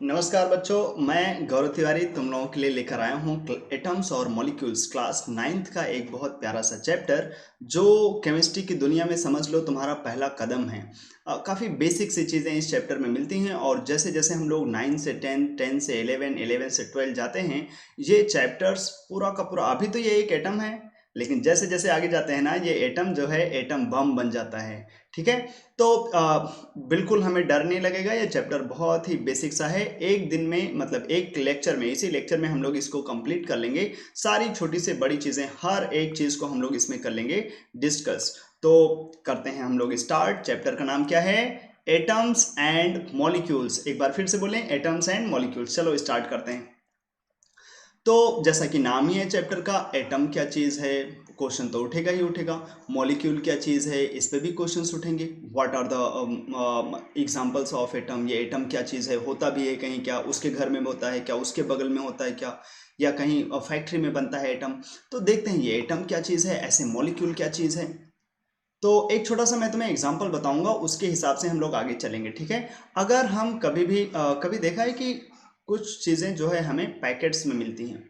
नमस्कार बच्चों, मैं गौरव तिवारी तुम लोगों के लिए लेकर आया हूँ एटम्स और मॉलिक्यूल्स क्लास 9th का एक बहुत प्यारा सा चैप्टर जो केमिस्ट्री की दुनिया में समझ लो तुम्हारा पहला कदम है। काफ़ी बेसिक सी चीज़ें इस चैप्टर में मिलती हैं और जैसे जैसे हम लोग 9 से 10, 10 से 11, 11 से 12 जाते हैं, ये चैप्टर्स पूरा का पूरा, अभी तो ये एक एटम है लेकिन जैसे जैसे आगे जाते हैं ना, ये एटम जो है एटम बम बन जाता है। ठीक है। तो बिल्कुल हमें डर नहीं लगेगा, ये चैप्टर बहुत ही बेसिक सा है। एक दिन में, मतलब एक लेक्चर में, इसी लेक्चर में हम लोग इसको कंप्लीट कर लेंगे। सारी छोटी से बड़ी चीज़ें, हर एक चीज़ को हम लोग इसमें कर लेंगे डिस्कस। तो करते हैं हम लोग स्टार्ट। चैप्टर का नाम क्या है? Atoms and molecules. एक बार फिर से बोलें, एटम्स एंड मॉलिक्यूल्स। चलो स्टार्ट करते हैं। तो जैसा कि नाम ही है चैप्टर का, एटम क्या चीज़ है, क्वेश्चन तो उठेगा ही उठेगा। मॉलिक्यूल क्या चीज़ है, इस पे भी क्वेश्चंस उठेंगे। What are the examples of atom, ये एटम क्या चीज़ है, होता भी है कहीं क्या, उसके घर में होता है क्या, उसके बगल में होता है क्या, या कहीं फैक्ट्री में बनता है एटम। तो देखते हैं ये एटम क्या चीज़ है, ऐसे मॉलिक्यूल क्या चीज़ है। तो एक छोटा सा मैं तुम्हें एग्जांपल बताऊंगा, उसके हिसाब से हम लोग आगे चलेंगे। ठीक है। अगर हम कभी भी कभी देखा है कि कुछ चीज़ें जो है हमें पैकेट्स में मिलती हैं।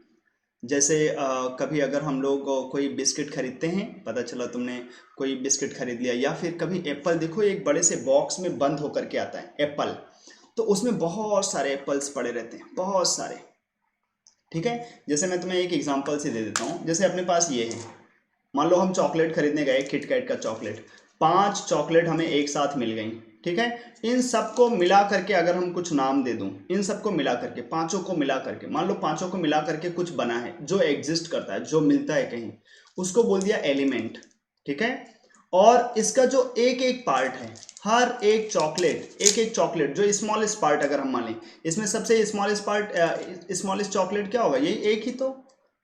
जैसे कभी अगर हम लोग कोई बिस्किट खरीदते हैं, पता चला तुमने कोई बिस्किट खरीद लिया, या फिर कभी एप्पल देखो, एक बड़े से बॉक्स में बंद होकर के आता है एप्पल। तो उसमें बहुत सारे एप्पल्स पड़े रहते हैं, बहुत सारे। ठीक है। जैसे मैं तुम्हें एक एग्जांपल से दे देता हूँ। जैसे अपने पास ये है, मान लो हम चॉकलेट खरीदने गए, किटकैट का चॉकलेट। 5 चॉकलेट हमें एक साथ मिल गई। ठीक है। इन सबको मिला करके अगर हम कुछ नाम दे दूं, इन सबको मिला करके, पांचों को मिला करके, मान लो पांचों को मिला करके कुछ बना है जो एग्जिस्ट करता है, जो मिलता है कहीं, उसको बोल दिया एलिमेंट। ठीक है। और इसका जो एक एक पार्ट है, हर एक चॉकलेट, एक एक चॉकलेट जो स्मॉलेस्ट पार्ट अगर हम मान लें, इसमें सबसे स्मॉलेस्ट पार्ट, स्मॉलेस्ट चॉकलेट क्या होगा, यही एक ही तो।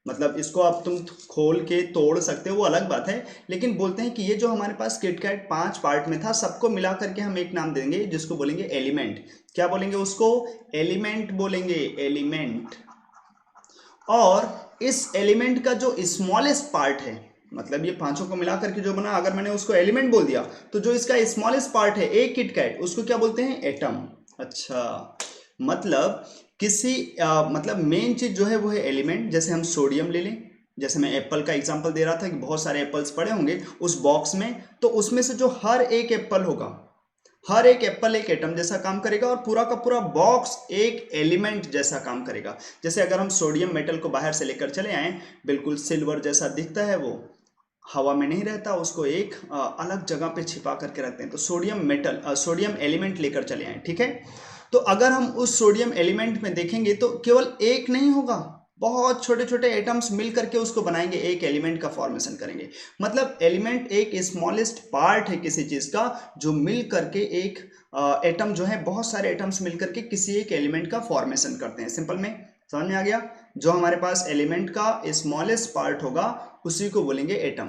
मतलब इसको आप तुम खोल के तोड़ सकते हो, वो अलग बात है। लेकिन बोलते हैं कि ये जो हमारे पास किटकैट 5 पार्ट में था, सबको मिला करके हम एक नाम देंगे जिसको बोलेंगे एलिमेंट। क्या बोलेंगे उसको? एलिमेंट बोलेंगे, एलिमेंट। और इस एलिमेंट का जो स्मॉलेस्ट पार्ट है, मतलब ये पांचों को मिला करके जो बना, अगर मैंने उसको एलिमेंट बोल दिया, तो जो इसका स्मॉलेस्ट पार्ट है एक किटकैट, उसको क्या बोलते हैं? एटम। अच्छा, मतलब किसी मतलब मेन चीज जो है वो है एलिमेंट। जैसे हम सोडियम ले लें, जैसे मैं एप्पल का एग्जांपल दे रहा था कि बहुत सारे एप्पल्स पड़े होंगे उस बॉक्स में, तो उसमें से जो हर एक एप्पल होगा, हर एक एप्पल एक एटम जैसा काम करेगा और पूरा का पूरा बॉक्स एक एलिमेंट जैसा काम करेगा। जैसे अगर हम सोडियम मेटल को बाहर से लेकर चले आए, बिल्कुल सिल्वर जैसा दिखता है वो, हवा में नहीं रहता, उसको एक अलग जगह पे छिपा करके रखते हैं, तो सोडियम मेटल, सोडियम एलिमेंट लेकर चले आए। ठीक है। तो अगर हम उस सोडियम एलिमेंट में देखेंगे तो केवल एक नहीं होगा, बहुत छोटे छोटे एटम्स मिल करके उसको बनाएंगे, एक एलिमेंट का फॉर्मेशन करेंगे। मतलब एलिमेंट एक स्मॉलेस्ट पार्ट है किसी चीज का, जो मिल करके एक एटम जो है, बहुत सारे एटम्स मिल करके किसी एक एलिमेंट का फॉर्मेशन करते हैं। सिंपल में समझ में आ गया? जो हमारे पास एलिमेंट का स्मॉलेस्ट पार्ट होगा उसी को बोलेंगे एटम।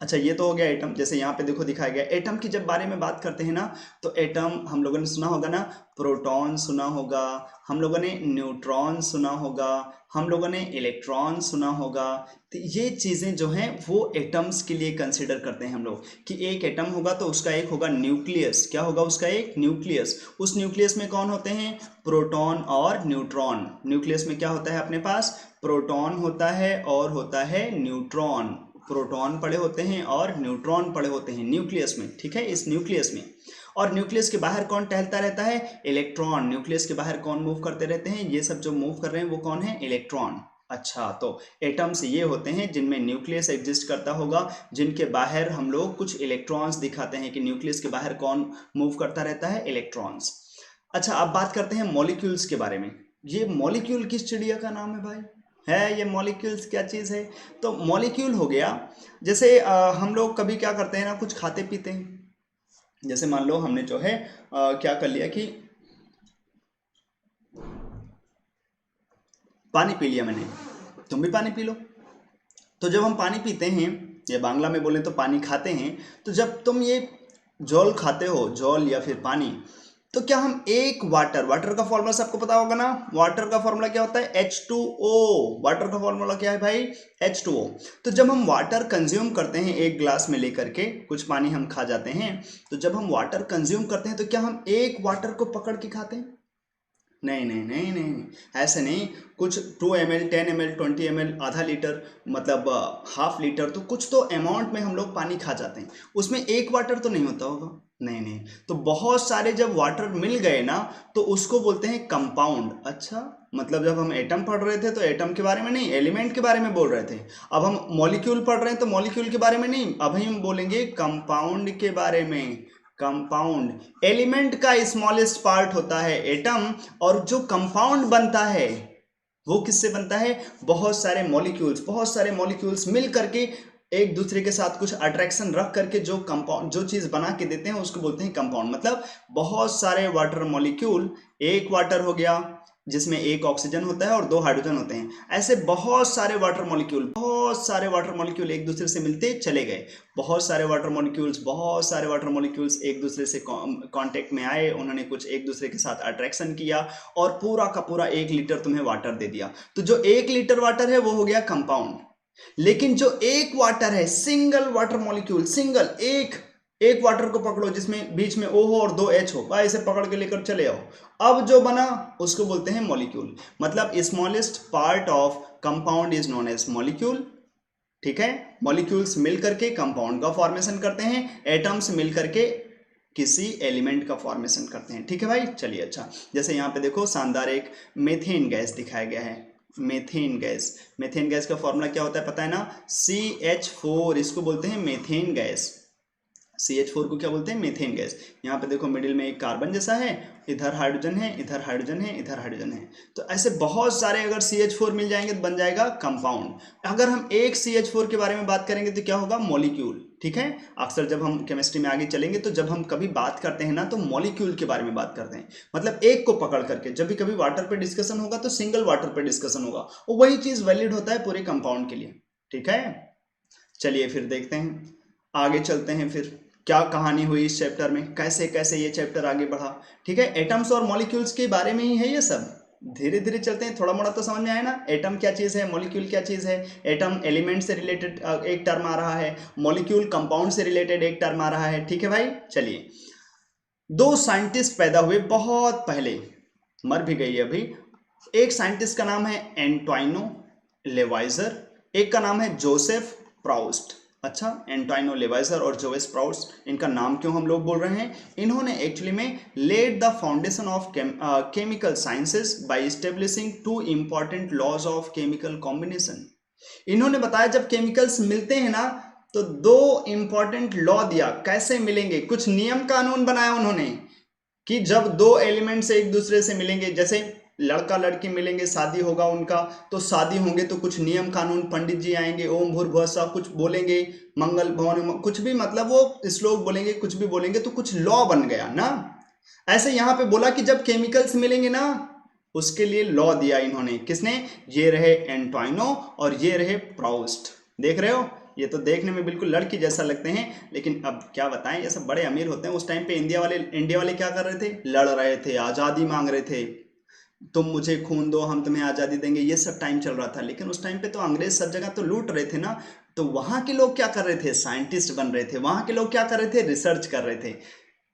अच्छा, ये तो हो गया एटम। जैसे यहाँ पे देखो दिखाया गया, एटम की जब बारे में बात करते हैं ना, तो एटम हम लोगों ने सुना होगा ना, प्रोटॉन सुना होगा, हम लोगों ने न्यूट्रॉन सुना होगा, हम लोगों ने इलेक्ट्रॉन सुना होगा। तो ये चीज़ें जो हैं वो एटम्स के लिए कंसिडर करते हैं हम लोग, कि एक एटम होगा तो उसका एक होगा न्यूक्लियस। क्या होगा उसका? एक न्यूक्लियस। उस न्यूक्लियस में कौन होते हैं? प्रोटॉन और न्यूट्रॉन। न्यूक्लियस में क्या होता है अपने पास? प्रोटॉन होता है और होता है न्यूट्रॉन। प्रोटॉन पड़े होते हैं और न्यूट्रॉन पड़े होते हैं न्यूक्लियस में। ठीक है, इस न्यूक्लियस में। और न्यूक्लियस के बाहर कौन टहलता रहता है? इलेक्ट्रॉन। न्यूक्लियस के बाहर कौन मूव करते रहते हैं? ये सब जो मूव कर रहे हैं वो कौन है? इलेक्ट्रॉन। अच्छा, तो एटम्स ये होते हैं जिनमें न्यूक्लियस एग्जिस्ट करता होगा, जिनके बाहर हम लोग कुछ इलेक्ट्रॉन्स दिखाते हैं कि न्यूक्लियस के बाहर कौन मूव करता रहता है? इलेक्ट्रॉन्स। अच्छा, अब बात करते हैं मॉलिक्यूल्स के बारे में। ये मॉलिक्यूल किस चिड़िया का नाम है भाई? है ये मॉलिक्यूल्स क्या चीज़ है? तो मॉलिक्यूल हो गया, जैसे हम लोग कभी क्या करते हैं ना, कुछ खाते पीते हैं। जैसे मान लो हमने जो है क्या कर लिया कि पानी पी लिया मैंने, तुम भी पानी पी लो। तो जब हम पानी पीते हैं, या बांग्ला में बोले तो पानी खाते हैं, तो जब तुम ये जल खाते हो, जल या फिर पानी, तो क्या हम एक वाटर, वाटर का फॉर्मूला सबको पता होगा ना, वाटर का फॉर्मूला क्या होता है? H2O। वाटर का फॉर्मूला क्या है भाई? H2O। तो जब हम वाटर कंज्यूम करते हैं, एक ग्लास में लेकर के कुछ पानी हम खा जाते हैं, तो जब हम वाटर कंज्यूम करते हैं तो क्या हम एक वाटर को पकड़ के खाते हैं? नहीं नहीं नहीं नहीं नहीं, ऐसे नहीं। कुछ 2 ml 10 ml 20 ml आधा लीटर, मतलब हाफ लीटर, तो कुछ तो अमाउंट में हम लोग पानी खा जाते हैं, उसमें एक वाटर तो नहीं होता होगा। नहीं नहीं, तो बहुत सारे जब वाटर मिल गए ना तो उसको बोलते हैं कंपाउंड। अच्छा, मतलब जब हम एटम पढ़ रहे थे तो एटम के बारे में नहीं, एलिमेंट के बारे में बोल रहे थे। अब हम मॉलिक्यूल पढ़ रहे हैं तो मॉलिक्यूल के बारे में नहीं, अब हम बोलेंगे कंपाउंड के बारे में। कंपाउंड, एलिमेंट का स्मॉलेस्ट पार्ट होता है एटम, और जो कंपाउंड बनता है वो किससे बनता है? बहुत सारे मॉलिक्यूल्स, बहुत सारे मॉलिक्यूल्स मिल करके एक दूसरे के साथ कुछ अट्रैक्शन रख करके जो कंपाउंड, जो चीज बना के देते हैं उसको बोलते हैं कंपाउंड। मतलब बहुत सारे वाटर मॉलिक्यूल, एक वाटर हो गया जिसमें एक ऑक्सीजन होता है और 2 हाइड्रोजन होते हैं, ऐसे बहुत सारे वाटर मॉलिक्यूल, बहुत सारे वाटर मॉलिक्यूल एक दूसरे से मिलते चले गए। बहुत सारे वाटर मॉलिक्यूल्स, बहुत सारे वाटर मॉलिक्यूल्स एक दूसरे से कांटेक्ट में आए, उन्होंने कुछ एक दूसरे के साथ अट्रैक्शन किया और पूरा का पूरा 1 लीटर तुम्हें वाटर दे दिया। तो जो 1 लीटर वाटर है वो हो गया कंपाउंड। लेकिन जो एक वाटर है, सिंगल वाटर मॉलिक्यूल, सिंगल एक एक वाटर को पकड़ो जिसमें बीच में O हो और 2 H हो, भाई इसे पकड़ के लेकर चले आओ, अब जो बना उसको बोलते हैं मॉलिक्यूल। मतलब smallest part of compound is known as molecule. ठीक है, मॉलिक्यूल्स मिल करके कंपाउंड का फॉर्मेशन करते हैं, एटम्स मिल करके किसी एलिमेंट का फॉर्मेशन करते हैं। ठीक है भाई, चलिए। अच्छा, जैसे यहाँ पे देखो शानदार एक मेथेन गैस दिखाया गया है। मेथेन गैस, मेथेन गैस का फॉर्मूला क्या होता है पता है ना? CH4, इसको बोलते हैं मेथेन गैस। CH4 को क्या बोलते हैं? Methane gas. यहाँ पे देखो मिडिल में एक कार्बन जैसा है, इधर हाइड्रोजन है, इधर हाइड्रोजन है, इधर हाइड्रोजन है, तो ऐसे बहुत सारे अगर CH4 मिल जाएंगे तो बन जाएगा कंपाउंड। अगर हम एक CH4 के बारे में बात करेंगे तो क्या होगा? मॉलिक्यूल। ठीक है, अक्सर जब हम केमिस्ट्री में आगे चलेंगे तो जब हम कभी बात करते हैं ना तो मॉलिक्यूल के बारे में बात करते हैं, मतलब एक को पकड़ करके। जब भी कभी वाटर पे डिस्कशन होगा तो सिंगल वाटर पे डिस्कशन होगा, और वही चीज वैलिड होता है पूरे कंपाउंड के लिए। ठीक है, चलिए फिर देखते हैं, आगे चलते हैं फिर क्या कहानी हुई इस चैप्टर में, कैसे कैसे ये चैप्टर आगे बढ़ा। ठीक है, एटम्स और मॉलिक्यूल्स के बारे में ही है ये सब। धीरे धीरे चलते हैं, थोड़ा मोड़ा तो समझ में आया ना, एटम क्या चीज़ है, मॉलिक्यूल क्या चीज़ है। एटम एलिमेंट से रिलेटेड एक टर्म आ रहा है, मॉलिक्यूल कंपाउंड से रिलेटेड एक टर्म आ रहा है। ठीक है भाई, चलिए। 2 साइंटिस्ट पैदा हुए बहुत पहले, मर भी गई अभी। एक साइंटिस्ट का नाम है एंटोइनो लेवाइजर, एक का नाम है जोसेफ प्राउस्ट। अच्छा, एंटोइनो लेवाइजर और जोसेफ प्राउस्ट, इनका नाम क्यों हम लोग बोल रहे हैं? इन्होंने एक्चुअली में led the foundation of chemical sciences by establishing 2 important laws of chemical combination. इन्होंने बताया जब केमिकल्स मिलते हैं ना तो 2 इंपॉर्टेंट लॉ दिया, कैसे मिलेंगे, कुछ नियम कानून बनाया उन्होंने कि जब 2 एलिमेंट्स एक दूसरे से मिलेंगे, जैसे लड़का लड़की मिलेंगे, शादी होगा उनका, तो शादी होंगे तो कुछ नियम कानून, पंडित जी आएंगे, ओम भूर्भुवः स्वः कुछ बोलेंगे, मंगल भवन कुछ भी, मतलब वो श्लोक बोलेंगे, कुछ भी बोलेंगे, तो कुछ लॉ बन गया ना। ऐसे यहाँ पे बोला कि जब केमिकल्स मिलेंगे ना उसके लिए लॉ दिया इन्होंने, किसने? ये रहे एंटोइनो और ये रहे प्राउस्ट। देख रहे हो, ये तो देखने में बिल्कुल लड़की जैसा लगते हैं, लेकिन अब क्या बताएं, ये सब बड़े अमीर होते हैं। उस टाइम पे इंडिया वाले क्या कर रहे थे? लड़ रहे थे, आज़ादी मांग रहे थे, तुम मुझे खून दो हम तुम्हें आज़ादी देंगे, ये सब टाइम चल रहा था। लेकिन उस टाइम पे तो अंग्रेज सब जगह तो लूट रहे थे ना, तो वहाँ के लोग क्या कर रहे थे? साइंटिस्ट बन रहे थे। वहाँ के लोग क्या कर रहे थे? रिसर्च कर रहे थे।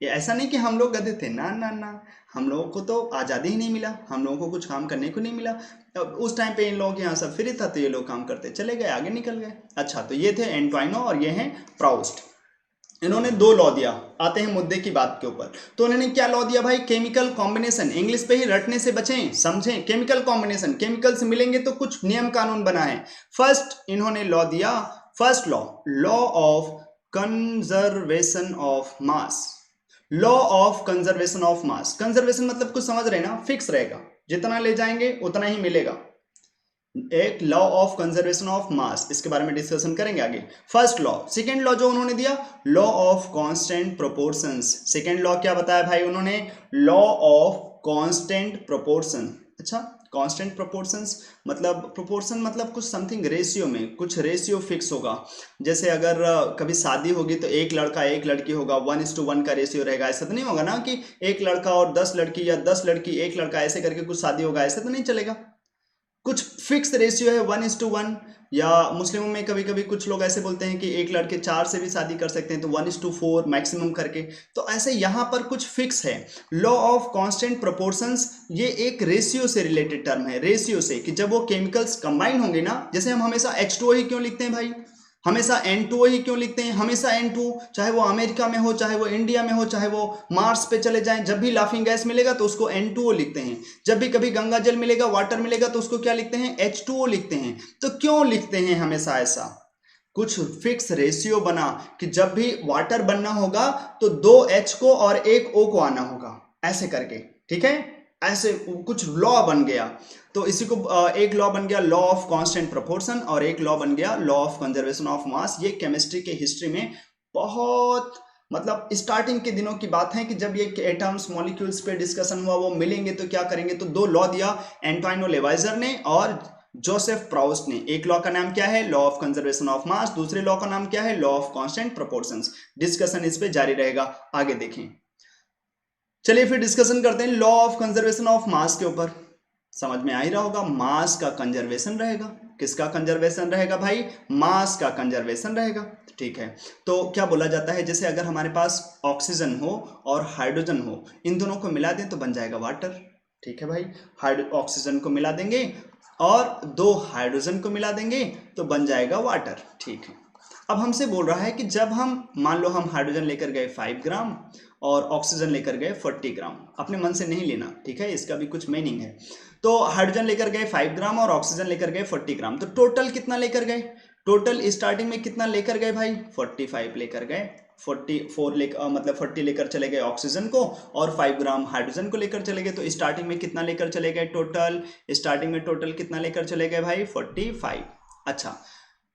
ये ऐसा नहीं कि हम लोग गधे थे, ना ना ना, हम लोगों को तो आज़ादी ही नहीं मिला, हम लोगों को कुछ काम करने को नहीं मिला। अब उस टाइम पे इन लोगों के यहाँ सब फ्री था तो ये लोग काम करते चले गए, आगे निकल गए। अच्छा, तो ये थे एंटोइनो और ये हैं प्राउस्ट। इन्होंने 2 लॉ दिया। आते हैं मुद्दे की बात के ऊपर। तो उन्होंने क्या लॉ दिया भाई? केमिकल कॉम्बिनेशन, इंग्लिश पे ही रटने से बचें, समझें। केमिकल कॉम्बिनेशन, केमिकल्स मिलेंगे तो कुछ नियम कानून बना है। फर्स्ट इन्होंने लॉ दिया, first law, law of conservation of mass. Law of conservation of mass, conservation मतलब कुछ समझ रहे ना, फिक्स रहेगा, जितना ले जाएंगे उतना ही मिलेगा। एक लॉ ऑफ कंजर्वेशन ऑफ मास, इसके बारे में डिस्कशन करेंगे आगे। First law. सेकेंड लॉ जो उन्होंने दिया, law of constant proportions. Second law क्या बताया भाई उन्होंने? Law of constant proportion. अच्छा, कांस्टेंट प्रोपोर्शंस मतलब, प्रोपोर्शन मतलब कुछ समथिंग रेशियो में, कुछ रेशियो फिक्स होगा। जैसे अगर कभी शादी होगी तो एक लड़का एक लड़की होगा, 1:1 का रेशियो रहेगा। ऐसा तो नहीं होगा ना कि एक लड़का और 10 लड़की, या 10 लड़की एक लड़का, ऐसे करके कुछ शादी होगा, ऐसा तो नहीं चलेगा। कुछ फिक्स रेशियो है 1:1, या मुस्लिमों में कभी कभी कुछ लोग ऐसे बोलते हैं कि एक लड़के 4 से भी शादी कर सकते हैं, तो 1:4 मैक्सिमम करके। तो ऐसे यहाँ पर कुछ फिक्स है। लॉ ऑफ कांस्टेंट प्रोपोर्शंस, ये एक रेशियो से रिलेटेड टर्म है, रेशियो से, कि जब वो केमिकल्स कंबाइन होंगे ना, जैसे हम हमेशा H2O ही क्यों लिखते हैं भाई, हमेशा N2O ही क्यों लिखते हैं, हमेशा N2, चाहे वो अमेरिका में हो, चाहे वो इंडिया में हो, चाहे वो मार्स पे चले जाएं, जब भी लाफिंग गैस मिलेगा तो उसको N2O लिखते हैं। जब भी कभी गंगा जल मिलेगा, वाटर मिलेगा, तो उसको क्या लिखते हैं, H2O लिखते हैं। तो क्यों लिखते हैं हमेशा ऐसा? कुछ फिक्स रेशियो बना कि जब भी वाटर बनना होगा तो 2 H को और 1 O को आना होगा, ऐसे करके, ठीक है, ऐसे कुछ लॉ बन गया। तो इसी को एक लॉ बन गया लॉ ऑफ कांस्टेंट प्रोपोर्शन, और एक लॉ बन गया लॉ ऑफ कंजर्वेशन ऑफ मास। ये केमिस्ट्री के हिस्ट्री में बहुत, मतलब स्टार्टिंग के दिनों की बात है कि जब ये एटम्स मॉलिक्यूल्स पे डिस्कशन हुआ, वो मिलेंगे तो क्या करेंगे, तो 2 लॉ दिया एंटोइनो लेवाइजर ने और जोसेफ प्राउस्ट ने। एक लॉ का नाम क्या है, लॉ ऑफ कंजर्वेशन ऑफ मास, दूसरे लॉ का नाम क्या है, law of constant proportions. Discussion इस पे जारी रहेगा, आगे देखें। चलिए फिर डिस्कशन करते हैं law of conservation of mass के ऊपर। समझ में आ ही रहा होगा, मास का कंजर्वेशन रहेगा। किसका कंजर्वेशन रहेगा भाई, मास का कंजर्वेशन रहेगा, ठीक है। तो क्या बोला जाता है, जैसे अगर हमारे पास ऑक्सीजन हो और हाइड्रोजन हो, इन दोनों को मिला दें तो बन जाएगा वाटर, ठीक है भाई। ऑक्सीजन को मिला देंगे और 2 हाइड्रोजन को मिला देंगे तो बन जाएगा वाटर, ठीक है। अब हमसे बोल रहा है कि जब हम, मान लो हम हाइड्रोजन लेकर गए 5 ग्राम और ऑक्सीजन लेकर गए 40 ग्राम, अपने मन से नहीं लेना, ठीक है, इसका भी कुछ मीनिंग है। तो हाइड्रोजन लेकर गए 5 ग्राम और ऑक्सीजन लेकर गए 40 ग्राम, तो टोटल कितना लेकर गए, टोटल स्टार्टिंग में कितना लेकर गए भाई, 45 लेकर गए। 44 लेकर, मतलब 40 लेकर चले गए ऑक्सीजन को और 5 ग्राम हाइड्रोजन को लेकर चले गए, तो स्टार्टिंग में कितना लेकर चले गए टोटल, स्टार्टिंग में टोटल कितना लेकर चले गए भाई, 45। अच्छा,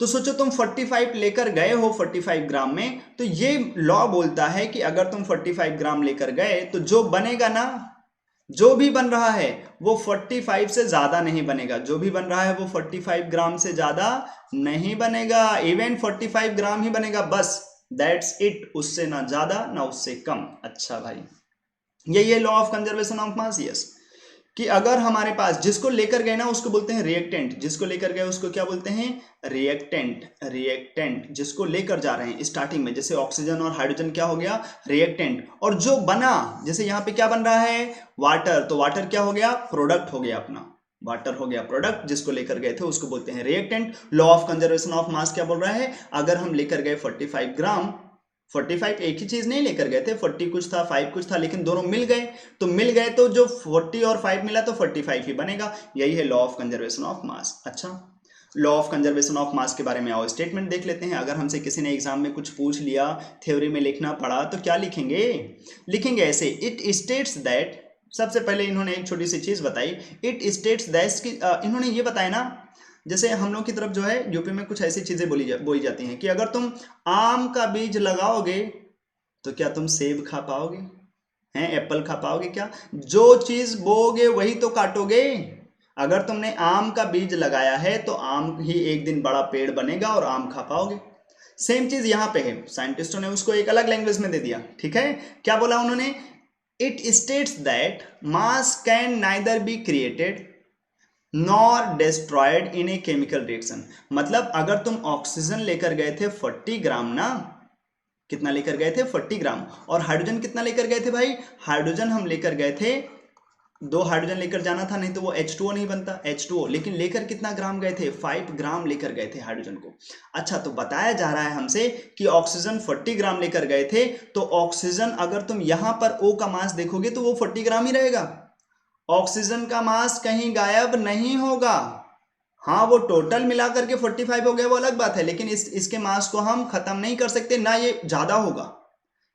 तो सोचो तुम 45 लेकर गए हो 45 ग्राम में, तो ये लॉ बोलता है कि अगर तुम 45 ग्राम लेकर गए तो जो बनेगा ना, जो भी बन रहा है वो 45 से ज्यादा नहीं बनेगा, जो भी बन रहा है वो 45 ग्राम से ज्यादा नहीं बनेगा, इवन 45 ग्राम ही बनेगा, बस दैट्स इट, उससे ना ज्यादा ना उससे कम। अच्छा भाई, यही है law of conservation of mass. Yes, कि अगर हमारे पास, जिसको लेकर गए ना उसको बोलते हैं रिएक्टेंट, जिसको लेकर गए उसको क्या बोलते हैं, रिएक्टेंट। रिएक्टेंट जिसको लेकर जा रहे हैं स्टार्टिंग में, जैसे ऑक्सीजन और हाइड्रोजन क्या हो गया, रिएक्टेंट। और जो बना, जैसे यहाँ पे क्या बन रहा है, वाटर, तो वाटर क्या हो गया, प्रोडक्ट हो गया अपना, वाटर हो गया प्रोडक्ट, जिसको लेकर गए थे उसको बोलते हैं reactant. Law of conservation of मास क्या बोल रहा है, अगर हम लेकर गए 45 ग्राम, 45 एक ही चीज नहीं लेकर गए थे, 40 कुछ था 5 कुछ था, लेकिन दोनों मिल गए, तो मिल गए तो जो 40 और 5 मिला तो 45 ही बनेगा। यही है law of conservation of mass. अच्छा, law of conservation of mass के बारे में आओ स्टेटमेंट देख लेते हैं। अगर हमसे किसी ने एग्जाम में कुछ पूछ लिया, थ्योरी में लिखना पड़ा, तो क्या लिखेंगे, लिखेंगे ऐसे, इट स्टेट्स दैट, सबसे पहले इन्होंने एक छोटी सी चीज बताई, इट स्टेट्स दैट की, इन्होंने ये बताया ना, जैसे हम लोग की तरफ जो है यूपी में कुछ ऐसी चीजें बोई जाती हैं कि अगर तुम आम का बीज लगाओगे तो क्या तुम सेब खा पाओगे, हैं, एप्पल खा पाओगे क्या, जो चीज बोओगे वही तो काटोगे। अगर तुमने आम का बीज लगाया है तो आम ही एक दिन बड़ा पेड़ बनेगा और आम खा पाओगे। सेम चीज यहां पे है, साइंटिस्टों ने उसको एक अलग लैंग्वेज में दे दिया, ठीक है। क्या बोला उन्होंने, it states that mass can neither be created nor destroyed in a chemical reaction. मतलब अगर तुम ऑक्सीजन लेकर गए थे 40 ग्राम ना, कितना लेकर गए थे 40 ग्राम, और हाइड्रोजन कितना लेकर गए थे भाई, हाइड्रोजन हम लेकर गए थे 2 हाइड्रोजन लेकर जाना था, नहीं तो वो H2O नहीं बनता, H2O, लेकिन लेकर कितना ग्राम गए थे, 5 ग्राम लेकर गए थे हाइड्रोजन को। अच्छा, तो बताया जा रहा है हमसे कि ऑक्सीजन 40 ग्राम लेकर गए थे, तो ऑक्सीजन अगर तुम यहां पर O का मास देखोगे तो वो 40 ग्राम ही रहेगा, ऑक्सीजन का मास कहीं गायब नहीं होगा। हाँ, वो टोटल मिलाकर के 45 हो गया, वो अलग बात है, लेकिन इसके मास को हम खत्म नहीं कर सकते, ना ये ज्यादा होगा।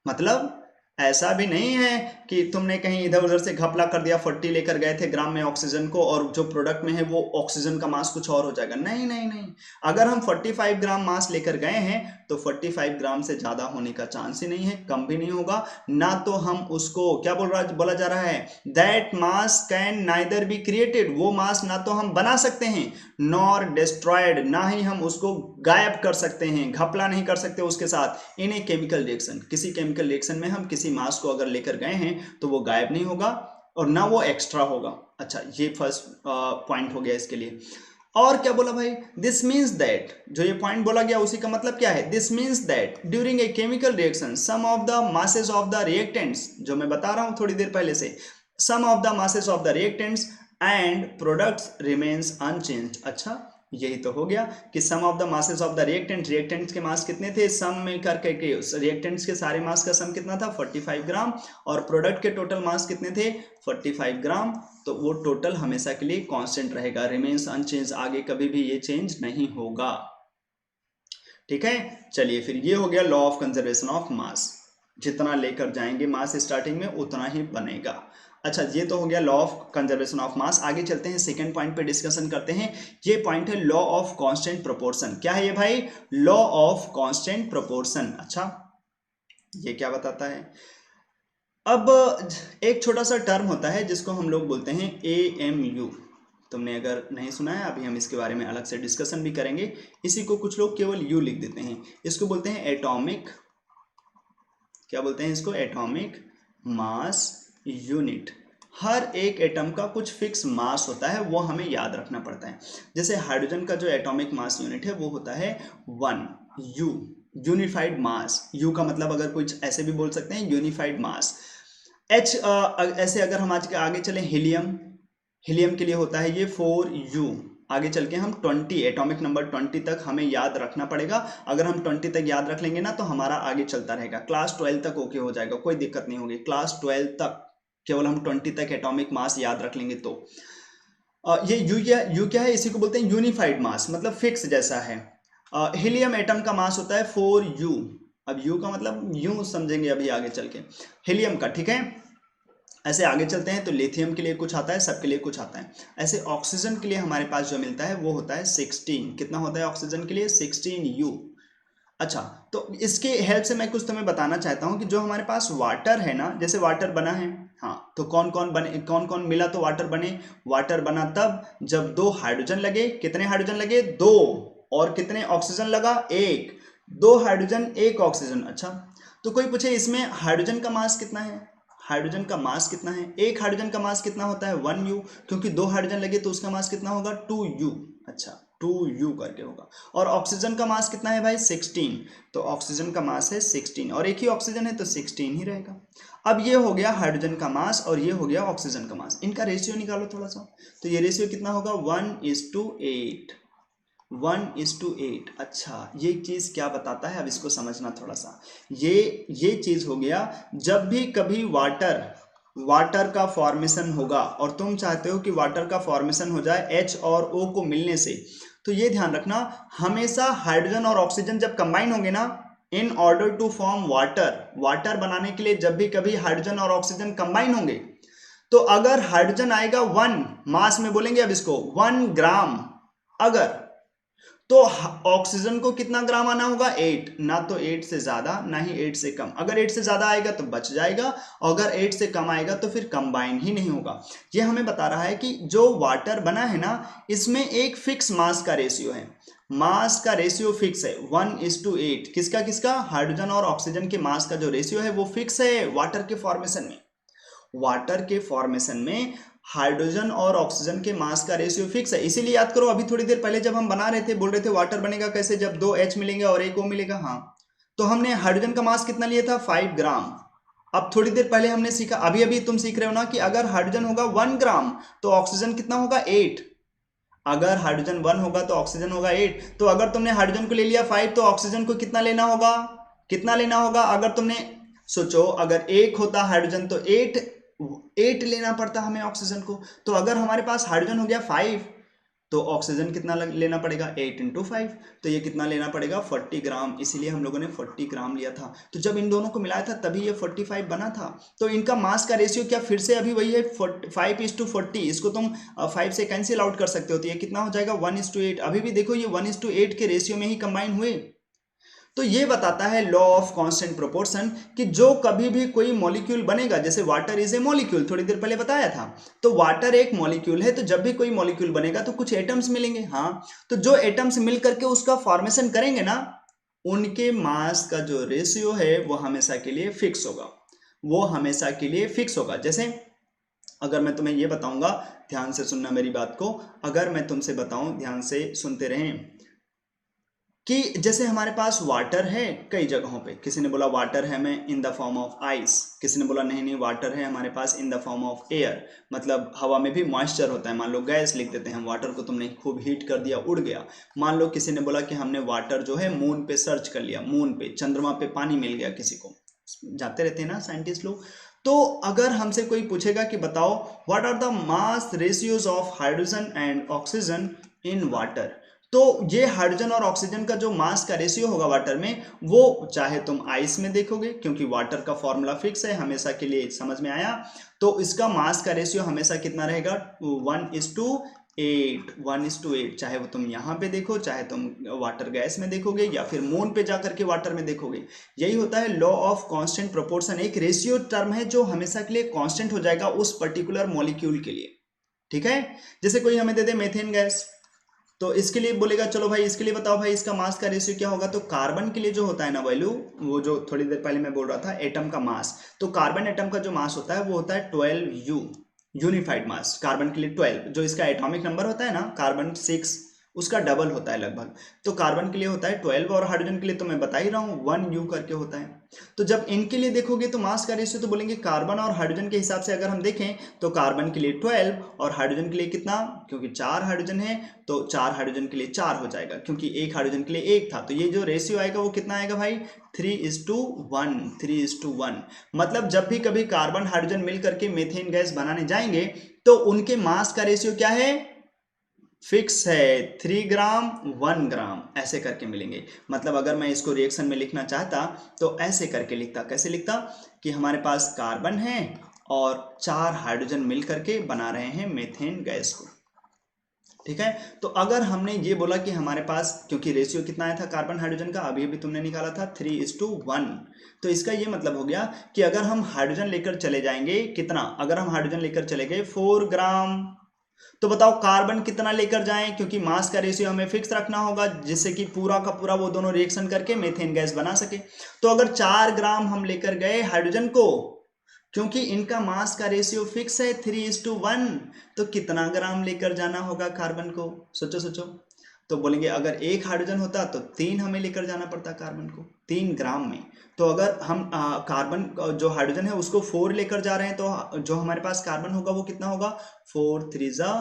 मतलब ऐसा भी नहीं है कि तुमने कहीं इधर उधर से घपला कर दिया, 40 लेकर गए थे ग्राम में ऑक्सीजन को और जो प्रोडक्ट में है वो ऑक्सीजन का मास कुछ और हो जाएगा, नहीं नहीं नहीं। अगर हम 45 ग्राम मास लेकर गए हैं तो 45 ग्राम से ज्यादा होने का चांस ही नहीं है, कम भी नहीं होगा ना। तो हम उसको क्या बोला जा रहा है, that mass can neither be created, वो मास ना तो हम बना सकते हैं, नॉर डिस्ट्रॉयड, ना ही हम उसको गायब कर सकते हैं, घपला नहीं कर सकते उसके साथ, इन ए केमिकल रिएक्शन, किसी केमिकल रिएक्शन में हम किसी मास को अगर लेकर गए हैं तो वो गायब नहीं होगा और ना वो एक्स्ट्रा होगा। अच्छा, ये फर्स्ट पॉइंट हो गया इसके लिए। और क्या बोला भाई, दिस मीन्स दैट, जो ये पॉइंट बोला गया उसी का मतलब क्या है, this means that during a chemical reaction sum of the masses of the reactants, जो मैं बता रहा हूं थोड़ी देर पहले से, sum of the masses of the reactants and products remains unchanged. अच्छा, यही तो हो गया कि sum of the masses of the reactants के मास कितने थे, सम में करके रिएक्टेंट्स के सारे मास का सम कितना था 45 ग्राम, और प्रोडक्ट के टोटल मास कितने थे 45 ग्राम, तो वो टोटल हमेशा के लिए कांस्टेंट रहेगा, रिमेन्स अनचेंज, आगे कभी भी ये चेंज नहीं होगा। ठीक है, चलिए फिर ये हो गया लॉ ऑफ कंजर्वेशन ऑफ मास, जितना लेकर जाएंगे मास स्टार्टिंग में उतना ही बनेगा। अच्छा, ये तो हो गया लॉ ऑफ कंजर्वेशन ऑफ मास। आगे चलते हैं, सेकंड पॉइंट पे डिस्कशन करते हैं। ये पॉइंट है लॉ ऑफ कांस्टेंट प्रोपोर्शन। क्या है ये भाई, लॉ ऑफ कांस्टेंट प्रोपोर्शन। अच्छा, ये क्या बताता है, अब एक छोटा सा टर्म होता है जिसको हम लोग बोलते हैं AMU। तुमने अगर नहीं सुना है, अभी हम इसके बारे में अलग से डिस्कशन भी करेंगे। इसी को कुछ लोग केवल यू लिख देते हैं, इसको बोलते हैं एटॉमिक, क्या बोलते हैं इसको, एटॉमिक मास यूनिट। हर एक एटम का कुछ फिक्स मास होता है, वो हमें याद रखना पड़ता है। जैसे हाइड्रोजन का जो एटॉमिक मास यूनिट है वो होता है 1 U, यूनिफाइड मास। यू का मतलब अगर कुछ ऐसे भी बोल सकते हैं यूनिफाइड मास। H ऐसे अगर हम आज के आगे चले, हीलियम, हीलियम के लिए होता है ये 4U। आगे चल के हम 20 एटॉमिक नंबर 20 तक हमें याद रखना पड़ेगा। अगर हम 20 तक याद रख लेंगे ना तो हमारा आगे चलता रहेगा, क्लास 12 तक ओके हो जाएगा, कोई दिक्कत नहीं होगी। क्लास 12 तक केवल हम 20 तक एटॉमिक मास याद रख लेंगे तो ये यू क्या है, इसी को बोलते हैं यूनिफाइड मास, मतलब फिक्स जैसा है। हीलियम एटम का मास होता है 4U। अब यू का मतलब यूं समझेंगे अभी आगे चल के, हीलियम का, ठीक है। ऐसे आगे चलते हैं तो लिथियम के लिए कुछ आता है, सबके लिए कुछ आता है। ऐसे ऑक्सीजन के लिए हमारे पास जो मिलता है वो होता है 16। कितना होता है ऑक्सीजन के लिए, 16U। अच्छा, तो इसके हेल्प से मैं कुछ तुम्हें बताना चाहता हूं कि जो हमारे पास वाटर है ना, जैसे वाटर बना है, हाँ, तो कौन कौन बने, कौन कौन मिला तो वाटर बने। वाटर बना तब जब 2 हाइड्रोजन लगे, कितने हाइड्रोजन लगे 2, और कितने ऑक्सीजन लगा 1, 2 हाइड्रोजन 1 ऑक्सीजन। अच्छा, तो कोई पूछे इसमें हाइड्रोजन का मास कितना है, हाइड्रोजन का मास कितना है, एक हाइड्रोजन का मास कितना होता है 1U, क्योंकि 2 हाइड्रोजन लगे तो उसका मास कितना होगा 2U। अच्छा, 2U करके होगा। और ऑक्सीजन का मास कितना है भाई 16, तो ऑक्सीजन का मास है 16, और एक ही ऑक्सीजन है तो 16 ही रहेगा। अब ये हो गया हाइड्रोजन का मास और ये हो गया ऑक्सीजन का मास, इनका रेशियो निकालो थोड़ा सा, तो ये रेशियो कितना होगा 1:8, 1:8। अच्छा, ये चीज क्या बताता है, अब इसको समझना थोड़ा सा। ये चीज हो गया, जब भी कभी वाटर का फॉर्मेशन होगा और तुम चाहते हो कि वाटर का फॉर्मेशन हो जाए H और O को मिलने से, तो ये ध्यान रखना, हमेशा हाइड्रोजन और ऑक्सीजन जब कंबाइन होंगे ना, in order to form water बनाने के लिए जब भी कभी हाइड्रोजन और ऑक्सीजन कंबाइन होंगे, तो अगर हाइड्रोजन आएगा 1 मास में, बोलेंगे अब इसको 1 ग्राम, अगर, तो ऑक्सीजन को कितना ग्राम आना होगा 8, ना तो 8 से ज्यादा ना ही 8 से कम। अगर 8 से ज्यादा आएगा तो बच जाएगा, अगर 8 से कम आएगा तो फिर कंबाइन ही नहीं होगा। ये हमें बता रहा है कि जो वाटर बना है ना, इसमें एक फिक्स मास का रेशियो है, मास का रेशियो फिक्स है 1:8। किसका किसका, हाइड्रोजन और ऑक्सीजन के मास का जो रेशियो है वो फिक्स है वाटर के फॉर्मेशन में। वाटर के फॉर्मेशन में हाइड्रोजन और ऑक्सीजन के मास का रेशियो फिक्स है। इसीलिए याद करो, अभी थोड़ी देर पहले जब हम बना रहे थे बोल रहे थे वाटर बनेगा कैसे, जब 2 H मिलेंगे और 1 O मिलेगा। हाँ, तो हमने हाइड्रोजन का मास कितना लिया था 5 ग्राम। अब थोड़ी देर पहले हमने सीखा, अभी अभी तुम सीख रहे हो ना, कि अगर हाइड्रोजन होगा 1 ग्राम तो ऑक्सीजन कितना होगा 8। अगर हाइड्रोजन 1 होगा तो ऑक्सीजन होगा 8। तो अगर तुमने हाइड्रोजन को ले लिया 5 तो ऑक्सीजन को कितना लेना होगा, कितना लेना होगा। अगर तुमने सोचो, अगर 1 होता हाइड्रोजन तो 8 लेना पड़ता हमें ऑक्सीजन को। तो अगर हमारे पास हाइड्रोजन हो गया 5 तो ऑक्सीजन कितना लेना पड़ेगा 8 × 5, तो ये कितना लेना पड़ेगा 40 ग्राम। इसीलिए हम लोगों ने 40 ग्राम लिया था। तो जब इन दोनों को मिलाया था तभी ये 45 बना था। तो इनका मास का रेशियो क्या फिर से अभी वही है 5:40। इसको तुम 5 से कैंसिल आउट कर सकते हो, तो ये कितना हो जाएगा 1:8। अभी भी देखो ये 1:8 के रेशियो में ही कंबाइन हुए। तो ये बताता है लॉ ऑफ कांस्टेंट प्रोपोर्शन कि जो कभी भी कोई मॉलिक्यूल बनेगा, जैसे वाटर इज ए मॉलिक्यूल, थोड़ी देर पहले बताया था, तो वाटर एक मॉलिक्यूल है, तो जब भी कोई मॉलिक्यूल बनेगा तो कुछ एटम्स मिलेंगे। हाँ, तो जो एटम्स मिल करके उसका फॉर्मेशन करेंगे ना, उनके मास का जो रेशियो है वो हमेशा के लिए फिक्स होगा, वो हमेशा के लिए फिक्स होगा। जैसे अगर मैं तुम्हें ये बताऊंगा, ध्यान से सुनना मेरी बात को, अगर मैं तुमसे बताऊं, ध्यान से सुनते रहें, कि जैसे हमारे पास वाटर है कई जगहों पे, किसी ने बोला वाटर है हमें in the form of ice, किसी ने बोला नहीं नहीं वाटर है हमारे पास in the form of air, मतलब हवा में भी मॉइस्चर होता है, मान लो गैस लिख देते हैं, वाटर को तुमने खूब हीट कर दिया उड़ गया। मान लो किसी ने बोला कि हमने वाटर जो है मून पे सर्च कर लिया, मून पे चंद्रमा पे पानी मिल गया, किसी को, जाते रहते हैं ना साइंटिस्ट लोग। तो अगर हमसे कोई पूछेगा कि बताओ what are the mass ratios of hydrogen and oxygen in water, तो ये हाइड्रोजन और ऑक्सीजन का जो मास का रेशियो होगा वाटर में, वो चाहे तुम आइस में देखोगे, क्योंकि वाटर का फॉर्मूला फिक्स है हमेशा के लिए, समझ में आया, तो इसका मास का रेशियो हमेशा कितना रहेगा, 1:8, 1:8, चाहे वो तुम यहाँ पे देखो, चाहे तुम वाटर गैस में देखोगे या फिर मून पे जाकर के वाटर में देखोगे। यही होता है लॉ ऑफ कांस्टेंट प्रोपोर्शन, एक रेशियो टर्म है जो हमेशा के लिए कांस्टेंट हो जाएगा उस पर्टिकुलर मॉलिक्यूल के लिए, ठीक है। जैसे कोई हमें दे दे मेथेन गैस, तो इसके लिए बोलेगा चलो भाई इसके लिए बताओ भाई इसका मास का रेशियो क्या होगा, तो कार्बन के लिए जो होता है ना वैल्यू, वो जो थोड़ी देर पहले मैं बोल रहा था एटम का मास, तो कार्बन एटम का जो मास होता है वो होता है 12U, यूनिफाइड मास, कार्बन के लिए 12, जो इसका एटॉमिक नंबर होता है ना कार्बन 6, उसका डबल होता है लगभग, तो कार्बन के लिए होता है 12 और हाइड्रोजन के लिए तो मैं बता ही रहा हूँ 1U करके होता है। तो जब इनके लिए देखोगे तो मास का रेशियो तो बोलेंगे कार्बन और हाइड्रोजन के हिसाब से अगर हम देखें तो कार्बन के लिए 12 और हाइड्रोजन के लिए कितना, क्योंकि 4 हाइड्रोजन है तो 4 हाइड्रोजन के लिए 4 हो जाएगा, क्योंकि एक हाइड्रोजन के लिए 1 था, तो ये जो रेशियो आएगा वो कितना आएगा भाई 3:1, 3:1। मतलब जब भी कभी कार्बन हाइड्रोजन मिल करके मीथेन गैस बनाने जाएंगे तो उनके मास का रेशियो क्या है, फिक्स है, 3 ग्राम 1 ग्राम ऐसे करके मिलेंगे। मतलब अगर मैं इसको रिएक्शन में लिखना चाहता तो ऐसे करके लिखता, कैसे लिखता कि हमारे पास कार्बन है और 4 हाइड्रोजन मिल करके बना रहे हैं मीथेन गैस को, ठीक है। तो अगर हमने ये बोला कि हमारे पास, क्योंकि रेशियो कितना आया था कार्बन हाइड्रोजन का, अभी अभी तुमने निकाला था 3:1, तो इसका ये मतलब हो गया कि अगर हम हाइड्रोजन लेकर चले जाएंगे कितना, अगर हम हाइड्रोजन लेकर चले गए 4 ग्राम, तो बताओ कार्बन कितना लेकर जाएं, क्योंकि मास का रेशियो हमें फिक्स रखना होगा जिससे कि पूरा का पूरा वो दोनों रिएक्शन करके मीथेन गैस बना सके। तो अगर 4 ग्राम हम लेकर गए हाइड्रोजन को, क्योंकि इनका मास का रेशियो फिक्स है 3:1, तो कितना ग्राम लेकर जाना होगा कार्बन को, सोचो सोचो। तो बोलेंगे अगर एक हाइड्रोजन होता तो 3 हमें लेकर जाना पड़ता कार्बन को, 3 ग्राम में। तो अगर हम कार्बन जो हाइड्रोजन है उसको 4 लेकर जा रहे हैं तो जो हमारे पास कार्बन होगा वो कितना होगा, 4 3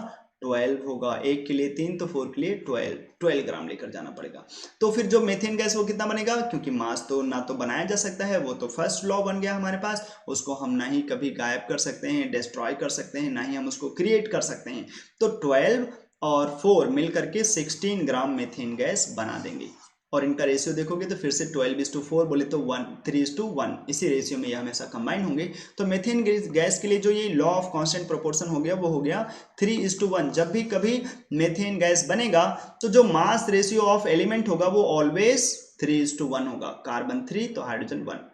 12 होगा, एक के लिए 3 तो 4 के लिए 12 ग्राम लेकर जाना पड़ेगा। तो फिर जो मेथेन गैस वो कितना बनेगा, क्योंकि मास तो ना तो बनाया जा सकता है, वो तो फर्स्ट लॉ बन गया हमारे पास, उसको हम ना ही कभी गायब कर सकते हैं, डिस्ट्रॉय कर सकते हैं, ना ही हम उसको क्रिएट कर सकते हैं। तो 12 और 4 मिल करके 16 ग्राम मेथेन गैस बना देंगे। और इनका रेशियो देखोगे तो फिर से 12:4 बोले तो 3:1, इसी रेशियो में ये हमेशा कंबाइन होंगे। तो मेथेन गैस के लिए जो ये लॉ ऑफ कांस्टेंट प्रोपोर्शन हो गया वो हो गया 3:1। जब भी कभी मेथेन गैस बनेगा तो जो मास रेशियो ऑफ एलिमेंट होगा वो ऑलवेज 3:1 होगा, कार्बन 3 तो हाइड्रोजन 1।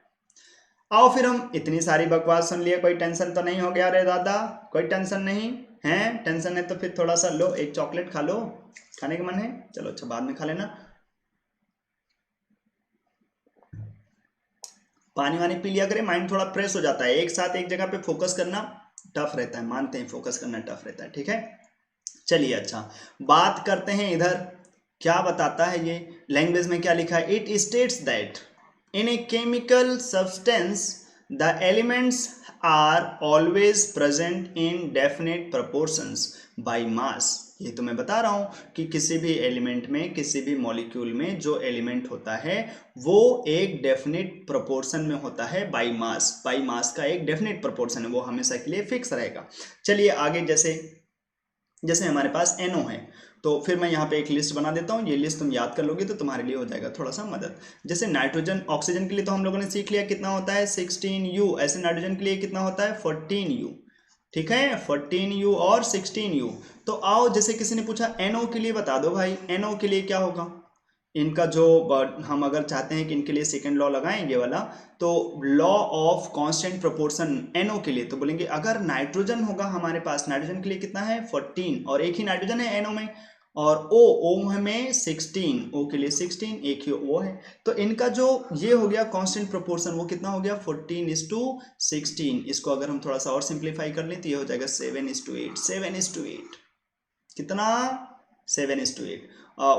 आओ फिर हम इतनी सारी बकवास सुन लिए, कोई टेंशन तो नहीं हो गया रे दादा, कोई टेंशन नहीं है, टेंशन है तो फिर थोड़ा सा लो, एक चॉकलेट खा लो, खाने का मन है, चलो अच्छा बाद में खा लेना, पानी वानी पी लिया करे, माइंड थोड़ा फ्रेश हो जाता है, एक साथ एक जगह पे फोकस करना टफ रहता है, मानते हैं फोकस करना टफ रहता है, ठीक है। चलिए अच्छा बात करते हैं इधर, क्या बताता है ये लैंग्वेज में क्या लिखा है, it states that in a chemical substance the elements are always present in definite proportions by mass. ये तो मैं बता रहा हूं कि किसी भी एलिमेंट में, किसी भी मॉलिक्यूल में जो एलिमेंट होता है वो एक डेफिनेट प्रोपोर्शन में होता है बाय मास, बाय मास का एक डेफिनेट प्रोपोर्शन है, वो हमेशा के लिए फिक्स रहेगा। चलिए आगे, जैसे जैसे हमारे पास NO है, तो फिर मैं यहाँ पे एक लिस्ट बना देता हूँ, ये लिस्ट तुम याद कर लोगे तो तुम्हारे लिए हो जाएगा थोड़ा सा मदद। जैसे नाइट्रोजन ऑक्सीजन के लिए तो हम लोगों ने सीख लिया कितना होता है 16U, ऐसे नाइट्रोजन के लिए कितना होता है 14U, ठीक है, 14U और 16U। तो आओ जैसे किसी ने पूछा NO के लिए बता दो भाई, NO के लिए क्या होगा, इनका जो हम अगर चाहते हैं कि इनके लिए सेकंड लॉ लगाएं ये वाला, तो law of constant proportion NO के लिए तो बोलेंगे अगर नाइट्रोजन होगा हमारे पास, नाइट्रोजन के लिए कितना है 14 और एक ही नाइट्रोजन है NO में, और ओ में 16, ओ के लिए 16, एक ही ओ है। तो इनका जो ये हो गया कांस्टेंट प्रोपोर्शन, वो कितना हो गया 14:16। इसको अगर हम थोड़ा सा और सिंप्लीफाई कर लें तो ये हो जाएगा 7:8, 7:8 कितना 7:8।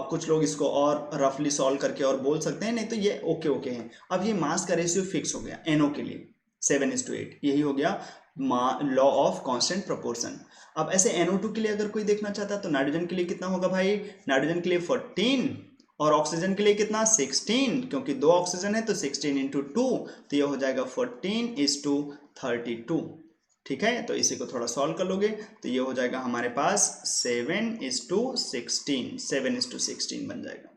कुछ लोग इसको और रफली सॉल्व करके और बोल सकते हैं, नहीं तो ये ओके ओके है। अब ये मास का रेशियो फिक्स हो गया एनओ के लिए 7:8, यही हो गया लॉ ऑफ कांस्टेंट प्रोपोर्शन। अब ऐसे NO2 के लिए अगर कोई देखना चाहता है तो नाइट्रोजन के लिए कितना होगा भाई, नाइट्रोजन के लिए 14 और ऑक्सीजन के लिए कितना 16, क्योंकि दो ऑक्सीजन है तो 16 × 2, तो ये हो जाएगा 14:32। ठीक है, तो इसी को थोड़ा सॉल्व कर लोगे तो ये हो जाएगा हमारे पास 7:16, 7:16 बन जाएगा।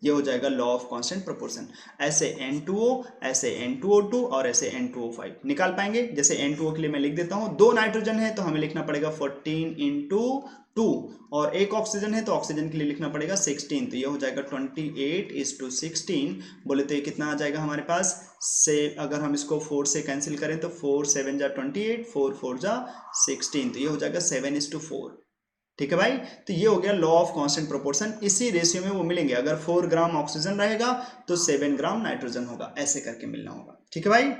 ये हो जाएगा लॉ ऑफ कांस्टेंट प्रोपोर्शन। ऐसे N2O, ऐसे N2O2 और ऐसे N2O5 निकाल पाएंगे। जैसे N2O के लिए मैं लिख देता हूं, दो नाइट्रोजन है तो हमें लिखना पड़ेगा 14 × 2 और एक ऑक्सीजन है तो ऑक्सीजन के लिए लिखना पड़ेगा 16, तो ये हो जाएगा 28:16। बोले तो ये कितना आ जाएगा हमारे पास से, अगर हम इसको 4 से कैंसिल करें तो 4 7 जा 28, 4 4 जा 16, तो ये हो जाएगा 7:4। ठीक है भाई, तो ये हो गया लॉ ऑफ कांस्टेंट प्रोपोर्शन। इसी रेशियो में वो मिलेंगे, अगर 4 ग्राम ऑक्सीजन रहेगा तो 7 ग्राम नाइट्रोजन होगा, ऐसे करके मिलना होगा। ठीक है भाई,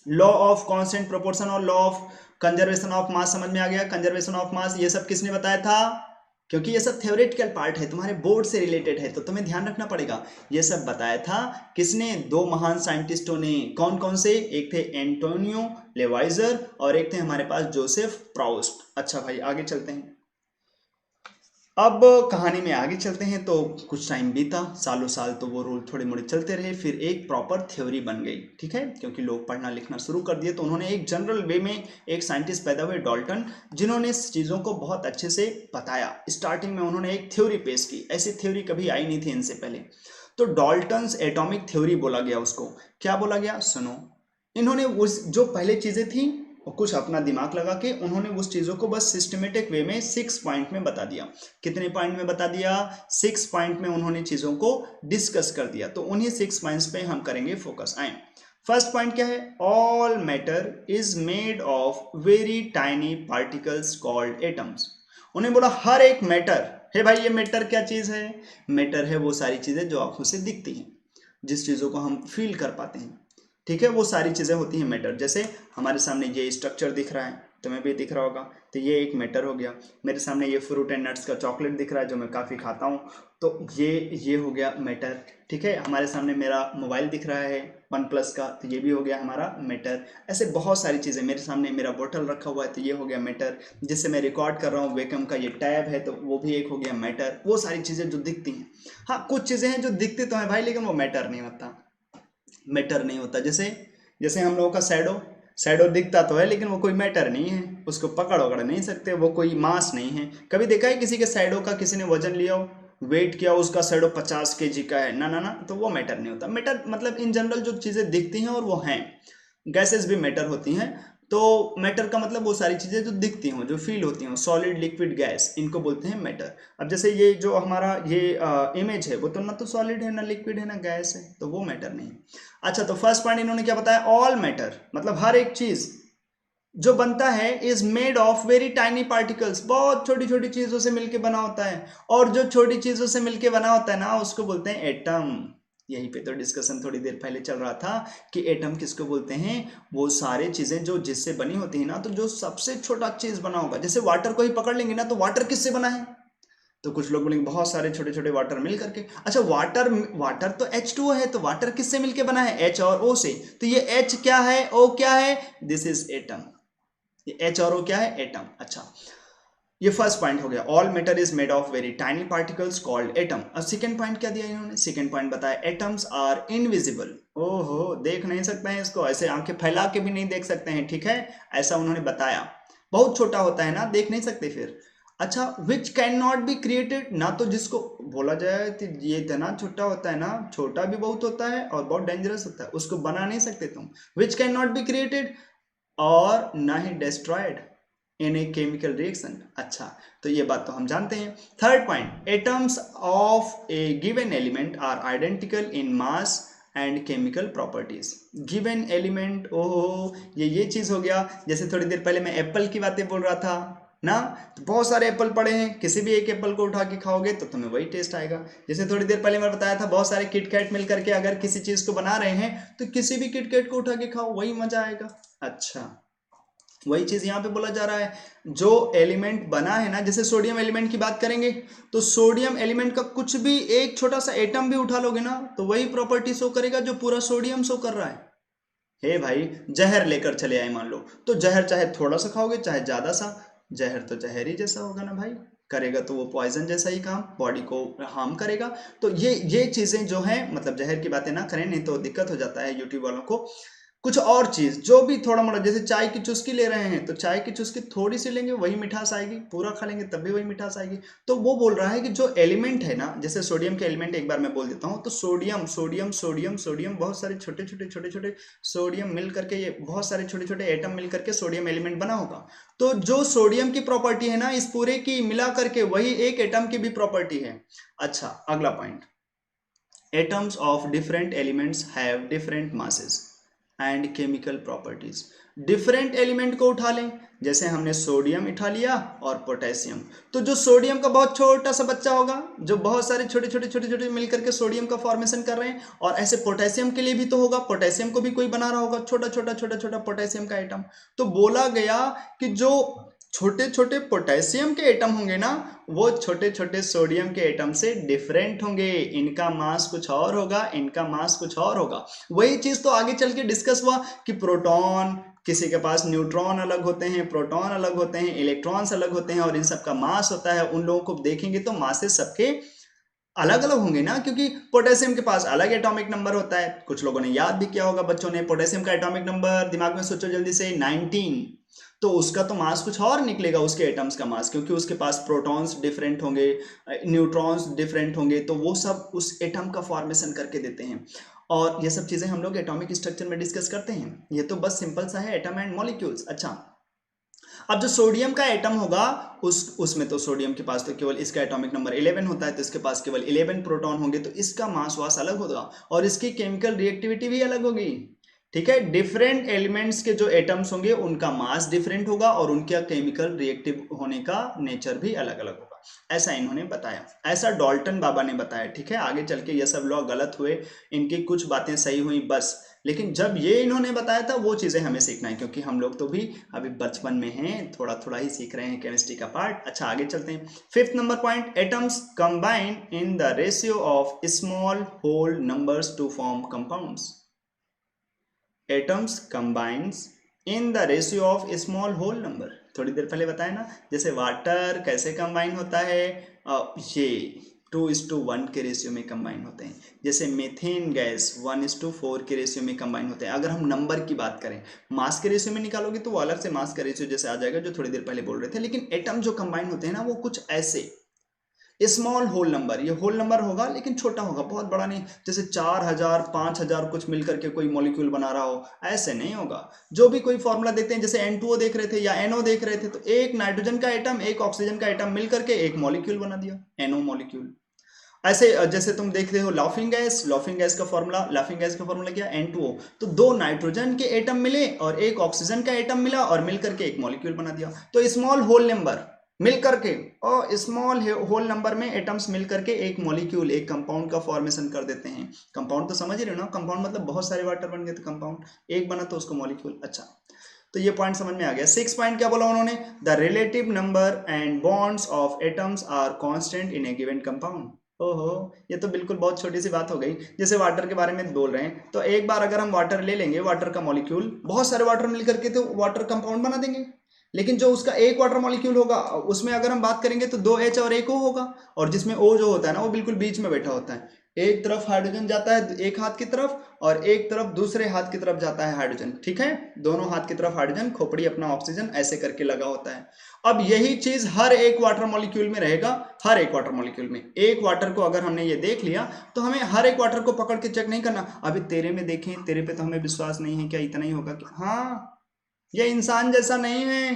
लॉ ऑफ कांस्टेंट प्रोपोर्शन और लॉ ऑफ कंजर्वेशन ऑफ मास समझ में आ गया। कंजर्वेशन ऑफ मास ये सब किसने बताया था, क्योंकि ये सब थ्योरेटिकल पार्ट है, तुम्हारे बोर्ड से रिलेटेड है तो तुम्हें ध्यान रखना पड़ेगा। ये सब बताया था किसने, दो महान साइंटिस्टों ने। कौन कौन से, एक थे एंटोनियो लेवाइजर और एक थे हमारे पास जोसेफ प्राउस्ट। अच्छा भाई आगे चलते हैं, अब कहानी में आगे चलते हैं। तो कुछ टाइम बीता, सालों साल तो वो रूल थोड़े मोड़े चलते रहे, फिर एक प्रॉपर थ्योरी बन गई। ठीक है, क्योंकि लोग पढ़ना लिखना शुरू कर दिए तो उन्होंने एक जनरल वे में एक साइंटिस्ट पैदा हुए डाल्टन, जिन्होंने इस चीज़ों को बहुत अच्छे से बताया। स्टार्टिंग में उन्होंने एक थ्योरी पेश की, ऐसी थ्योरी कभी आई नहीं थी इनसे पहले। तो डाल्टन्स एटॉमिक थ्योरी बोला गया उसको। क्या बोला गया, सुनो। इन्होंने उस जो पहले चीज़ें थी और कुछ अपना दिमाग लगा के उन्होंने उस चीज़ों को बस सिस्टमेटिक वे में 6 पॉइंट में बता दिया। कितने पॉइंट में बता दिया, 6 पॉइंट में उन्होंने चीज़ों को डिस्कस कर दिया। तो उन्हीं 6 पॉइंट्स पे हम करेंगे फोकस। आए, फर्स्ट पॉइंट क्या है, all matter is made of very tiny particles called atoms. उन्हें बोला हर एक मैटर है। भाई ये मैटर क्या चीज़ है, मैटर है वो सारी चीज़ें जो आंखों से दिखती हैं, जिस चीज़ों को हम फील कर पाते हैं। ठीक है, वो सारी चीज़ें होती हैं मैटर। जैसे हमारे सामने ये स्ट्रक्चर दिख रहा है, तुम्हें भी दिख रहा होगा, तो ये एक मैटर हो गया। मेरे सामने ये फ्रूट एंड नट्स का चॉकलेट दिख रहा है जो मैं काफ़ी खाता हूँ, तो ये हो गया मैटर। ठीक है, हमारे सामने मेरा मोबाइल दिख रहा है OnePlus का, तो ये भी हो गया हमारा मैटर। ऐसे बहुत सारी चीज़ें, मेरे सामने मेरा बोतल रखा हुआ है तो ये हो गया मैटर। जिससे मैं रिकॉर्ड कर रहा हूँ वेकम का ये टैब है तो वो भी एक हो गया मैटर। वो सारी चीज़ें जो दिखती हैं, हाँ कुछ चीज़ें हैं जो दिखती तो हैं भाई लेकिन वो मैटर नहीं होता, मैटर नहीं होता। जैसे जैसे हम लोगों का शैडो, शैडो दिखता तो है लेकिन वो कोई मैटर नहीं है, उसको पकड़ वकड़ नहीं सकते, वो कोई मास नहीं है। कभी देखा है किसी के शैडो का किसी ने वजन लिया हो, वेट किया, उसका शैडो 50 kg का है, ना ना ना, तो वो मैटर नहीं होता। मैटर मतलब इन जनरल जो चीज़ें दिखती हैं और वो हैं, गैसेस भी मैटर होती हैं। तो मैटर का मतलब वो सारी चीज़ें जो दिखती हों, जो फील होती हों, सॉलिड लिक्विड गैस, इनको बोलते हैं मैटर। अब जैसे ये जो हमारा ये इमेज है वो तो ना तो सॉलिड है ना लिक्विड है ना गैस है, तो वो मैटर नहीं है। अच्छा, तो फर्स्ट पॉइंट इन्होंने क्या बताया, ऑल मैटर मतलब हर एक चीज़ जो बनता है is made of very tiny particles, बहुत छोटी छोटी चीज़ों से मिलकर बना होता है। और जो छोटी चीज़ों से मिलकर बना होता है ना उसको बोलते हैं एटम। यहीं पे तो डिस्कशन थोड़ी देर पहले चल रहा था कि एटम किसको बोलते हैं, वो सारे चीज़ें जो जिससे बनी होती है ना, तो जो सबसे छोटा चीज़ बना होगा। जैसे वाटर को ही पकड़ लेंगे ना, तो वाटर किससे बना है, तो कुछ लोग बोलेंगे बहुत सारे छोटे छोटे वाटर मिल करके। अच्छा, वाटर वाटर तो H2O है, तो वाटर किससे मिलके बना है, H और O से। तो ये H क्या है, O क्या है, दिस इज एटम। ये H और O क्या है, एटम। अच्छा, ये फर्स्ट पॉइंट हो गया, all matter is made of very tiny particles called atom. और सेकंड पॉइंट क्या दिया इन्होंने, सेकंड पॉइंट बताया एटम्स आर इनविजिबल। ओहो, देख नहीं सकते हैं इसको, ऐसे आंखें फैला के भी नहीं देख सकते हैं। ठीक है, ऐसा उन्होंने बताया, बहुत छोटा होता है ना, देख नहीं सकते। फिर अच्छा, विच कैन नॉट बी क्रिएटेड, ना तो जिसको बोला जाए तो ये इतना छोटा होता है ना, छोटा भी बहुत होता है और बहुत डेंजरस होता है, उसको बना नहीं सकते तुम। Which can not be created और ना ही destroyed in a chemical reaction. अच्छा, तो ये बात तो हम जानते हैं। Third point, atoms of a given element are identical in mass and chemical properties. Given element, ओहो, ये चीज हो गया। जैसे थोड़ी देर पहले मैं एप्पल की बातें बोल रहा था, ना। तो बहुत सारे एप्पल पड़े हैं, किसी भी एक एप्पल को उठा के खाओगे तो तुम्हें वही टेस्ट आएगा। जैसे थोड़ी देर पहले मैं बताया था, बहुत सारे किटकैट मिल करके अगर किसी चीज को बना रहे हैं तो किसी भी किटकैट को उठा के खाओ, वही मजा आएगा। अच्छा, वही चीज यहाँ पे बोला जा रहा है, जो एलिमेंट बना है ना, जैसे सोडियम एलिमेंट की बात करेंगे तो सोडियम एलिमेंट का कुछ भी एक छोटा सा एटम भी उठा लोगे ना तो वही प्रॉपर्टी शो करेगा जो पूरा सोडियम शो कर रहा है। हे भाई, जहर लेकर चले आए मान लो, तो जहर चाहे थोड़ा सा खाओगे चाहे ज्यादा सा, जहर तो जहर ही जैसा होगा ना भाई, करेगा तो वो पॉइजन जैसा ही काम, बॉडी को हार्म करेगा। तो ये चीजें जो है, मतलब जहर की बातें ना करें, नहीं तो दिक्कत हो जाता है यूट्यूब वालों को। कुछ और चीज जो भी थोड़ा मोड़ा, जैसे चाय की चुस्की ले रहे हैं तो चाय की चुस्की थोड़ी सी लेंगे वही मिठास आएगी, पूरा खा लेंगे तब भी वही मिठास आएगी। तो वो बोल रहा है कि जो एलिमेंट है ना, जैसे सोडियम के एलिमेंट एक बार मैं बोल देता हूँ, तो सोडियम सोडियम सोडियम सोडियम, बहुत सारे छोटे छोटे छोटे छोटे सोडियम मिल करके, ये बहुत सारे छोटे छोटे एटम मिल करके सोडियम एलिमेंट बना होगा। तो जो सोडियम की प्रॉपर्टी है ना, इस पूरे की मिला करके वही एक एटम की भी प्रॉपर्टी है। अच्छा, अगला point, atoms of different elements have different masses and chemical properties। Different element को उठा लें, जैसे हमने सोडियम उठा लिया और पोटेशियम, तो जो सोडियम का बहुत छोटा सा बच्चा होगा, जो बहुत सारे छोटे छोटे छोटे छोटे मिलकर के सोडियम का फॉर्मेशन कर रहे हैं, और ऐसे पोटेशियम के लिए भी तो होगा, पोटेशियम को भी कोई बना रहा होगा छोटा छोटा छोटा छोटा पोटेशियम का एटम। तो बोला गया कि जो छोटे छोटे पोटेशियम के एटम होंगे ना, वो छोटे छोटे सोडियम के एटम से डिफरेंट होंगे, इनका मास कुछ और होगा, इनका मास कुछ और होगा। वही चीज तो आगे चल के डिस्कस हुआ कि प्रोटॉन, किसी के पास न्यूट्रॉन अलग होते हैं, प्रोटॉन अलग होते हैं, इलेक्ट्रॉन्स अलग होते हैं, और इन सबका मास होता है। उन लोगों को देखेंगे तो मासेस सबके अलग अलग होंगे ना, क्योंकि पोटेशियम के पास अलग एटॉमिक नंबर होता है। कुछ लोगों ने याद भी किया होगा बच्चों ने, पोटेशियम का एटॉमिक नंबर दिमाग में सोचो जल्दी से, 19। तो उसका तो मास कुछ और निकलेगा, उसके एटम्स का मास, क्योंकि उसके पास प्रोटॉन्स डिफरेंट होंगे, न्यूट्रॉन्स डिफरेंट होंगे, तो वो सब उस एटम का फॉर्मेशन करके देते हैं। और ये सब चीजें हम लोग एटॉमिक स्ट्रक्चर में डिस्कस करते हैं। ये तो बस सिंपल सा है, एटम एंड मॉलिक्यूल्स। अच्छा, अब जो सोडियम का एटम होगा, उसमें तो सोडियम के पास तो केवल इसका एटॉमिक नंबर 11 होता है, तो इसके पास केवल 11 प्रोटॉन होंगे, तो इसका मास वास अलग होगा और इसकी केमिकल रिएक्टिविटी भी अलग होगी। ठीक है, डिफरेंट एलिमेंट्स के जो एटम्स होंगे उनका मास डिफरेंट होगा और उनका केमिकल रिएक्टिव होने का नेचर भी अलग अलग होगा। ऐसा इन्होंने बताया, ऐसा डाल्टन बाबा ने बताया। ठीक है, आगे चल के ये सब लोग गलत हुए, इनकी कुछ बातें सही हुई बस, लेकिन जब ये इन्होंने बताया था वो चीजें हमें सीखना है, क्योंकि हम लोग तो भी अभी बचपन में हैं, थोड़ा थोड़ा ही सीख रहे हैं केमिस्ट्री का पार्ट। अच्छा, आगे चलते हैं। Fifth number point, atoms combine in the ratio of small whole numbers to form compounds. Atoms combines in the ratio of small whole number, थोड़ी देर पहले बताया ना, जैसे वाटर कैसे कंबाइन होता है, ये 2:1 के रेशियो में कंबाइन होते हैं। जैसे मेथेन गैस 1:4 के रेशियो में कंबाइन होते हैं। अगर हम नंबर की बात करें, मास के रेशियो में निकालोगे तो वो अलग से मास का रेशियो जैसे आ जाएगा, जो थोड़ी देर पहले बोल रहे थे। लेकिन एटम जो कंबाइन होते हैं ना, वो कुछ ऐसे स्मॉल होल नंबर, ये होल नंबर होगा लेकिन छोटा होगा, बहुत बड़ा नहीं, जैसे 4000 5000 कुछ मिलकर के कोई मॉलिक्यूल बना रहा हो, ऐसे नहीं होगा। जो भी कोई फॉर्मूला देखते हैं, जैसे N2O देख रहे थे या NO देख रहे थे, तो एक नाइट्रोजन का एटम एक ऑक्सीजन का एटम मिलकर के एक मॉलिक्यूल बना दिया, NO मॉलिक्यूल। ऐसे जैसे तुम देख रहे हो लाफिंग गैस, लाफिंग गैस का फॉर्मूला क्या, N2O। तो दो नाइट्रोजन के एटम मिले और एक ऑक्सीजन का एटम मिला और मिलकर के एक मॉलिक्यूल बना दिया। तो स्मॉल होल नंबर मिलकर के, और स्मॉल होल नंबर में एटम्स मिलकर के एक मॉलिक्यूल, एक कंपाउंड का फॉर्मेशन कर देते हैं। कंपाउंड तो समझ ही रहे हो ना, कंपाउंड मतलब बहुत सारे वाटर बन गए तो कंपाउंड, एक बना तो उसको मॉलिक्यूल। अच्छा, तो ये पॉइंट समझ में आ गया। 6 पॉइंट क्या बोला उन्होंने, the relative number and bonds of atoms are constant in a given compound. ओहो, ये तो बिल्कुल बहुत छोटी सी बात हो गई। जैसे वाटर के बारे में बोल रहे हैं, तो एक बार अगर हम वाटर ले लेंगे, वाटर का मॉलिक्यूल, बहुत सारे वाटर मिलकर के तो वाटर कंपाउंड बना देंगे, लेकिन जो उसका एक वाटर मॉलिक्यूल होगा उसमें अगर हम बात करेंगे तो 2H और एक O होगा, और जिसमें O जो होता है ना, वो बिल्कुल बीच में बैठा होता है। एक तरफ हाइड्रोजन जाता है एक हाथ की तरफ, और एक तरफ दूसरे हाथ की तरफ जाता है हाइड्रोजन। ठीक है, दोनों हाथ की तरफ हाइड्रोजन, खोपड़ी अपना ऑक्सीजन, ऐसे करके लगा होता है। अब यही चीज हर एक वाटर मॉलिक्यूल में रहेगा। हर एक वाटर मॉलिक्यूल में, एक वाटर को अगर हमने ये देख लिया तो हमें हर एक वाटर को पकड़ के चेक नहीं करना, अभी तेरे में देखें, तेरे पे तो हमें विश्वास नहीं है क्या, इतना ही होगा क्या, हाँ, ये इंसान जैसा नहीं है,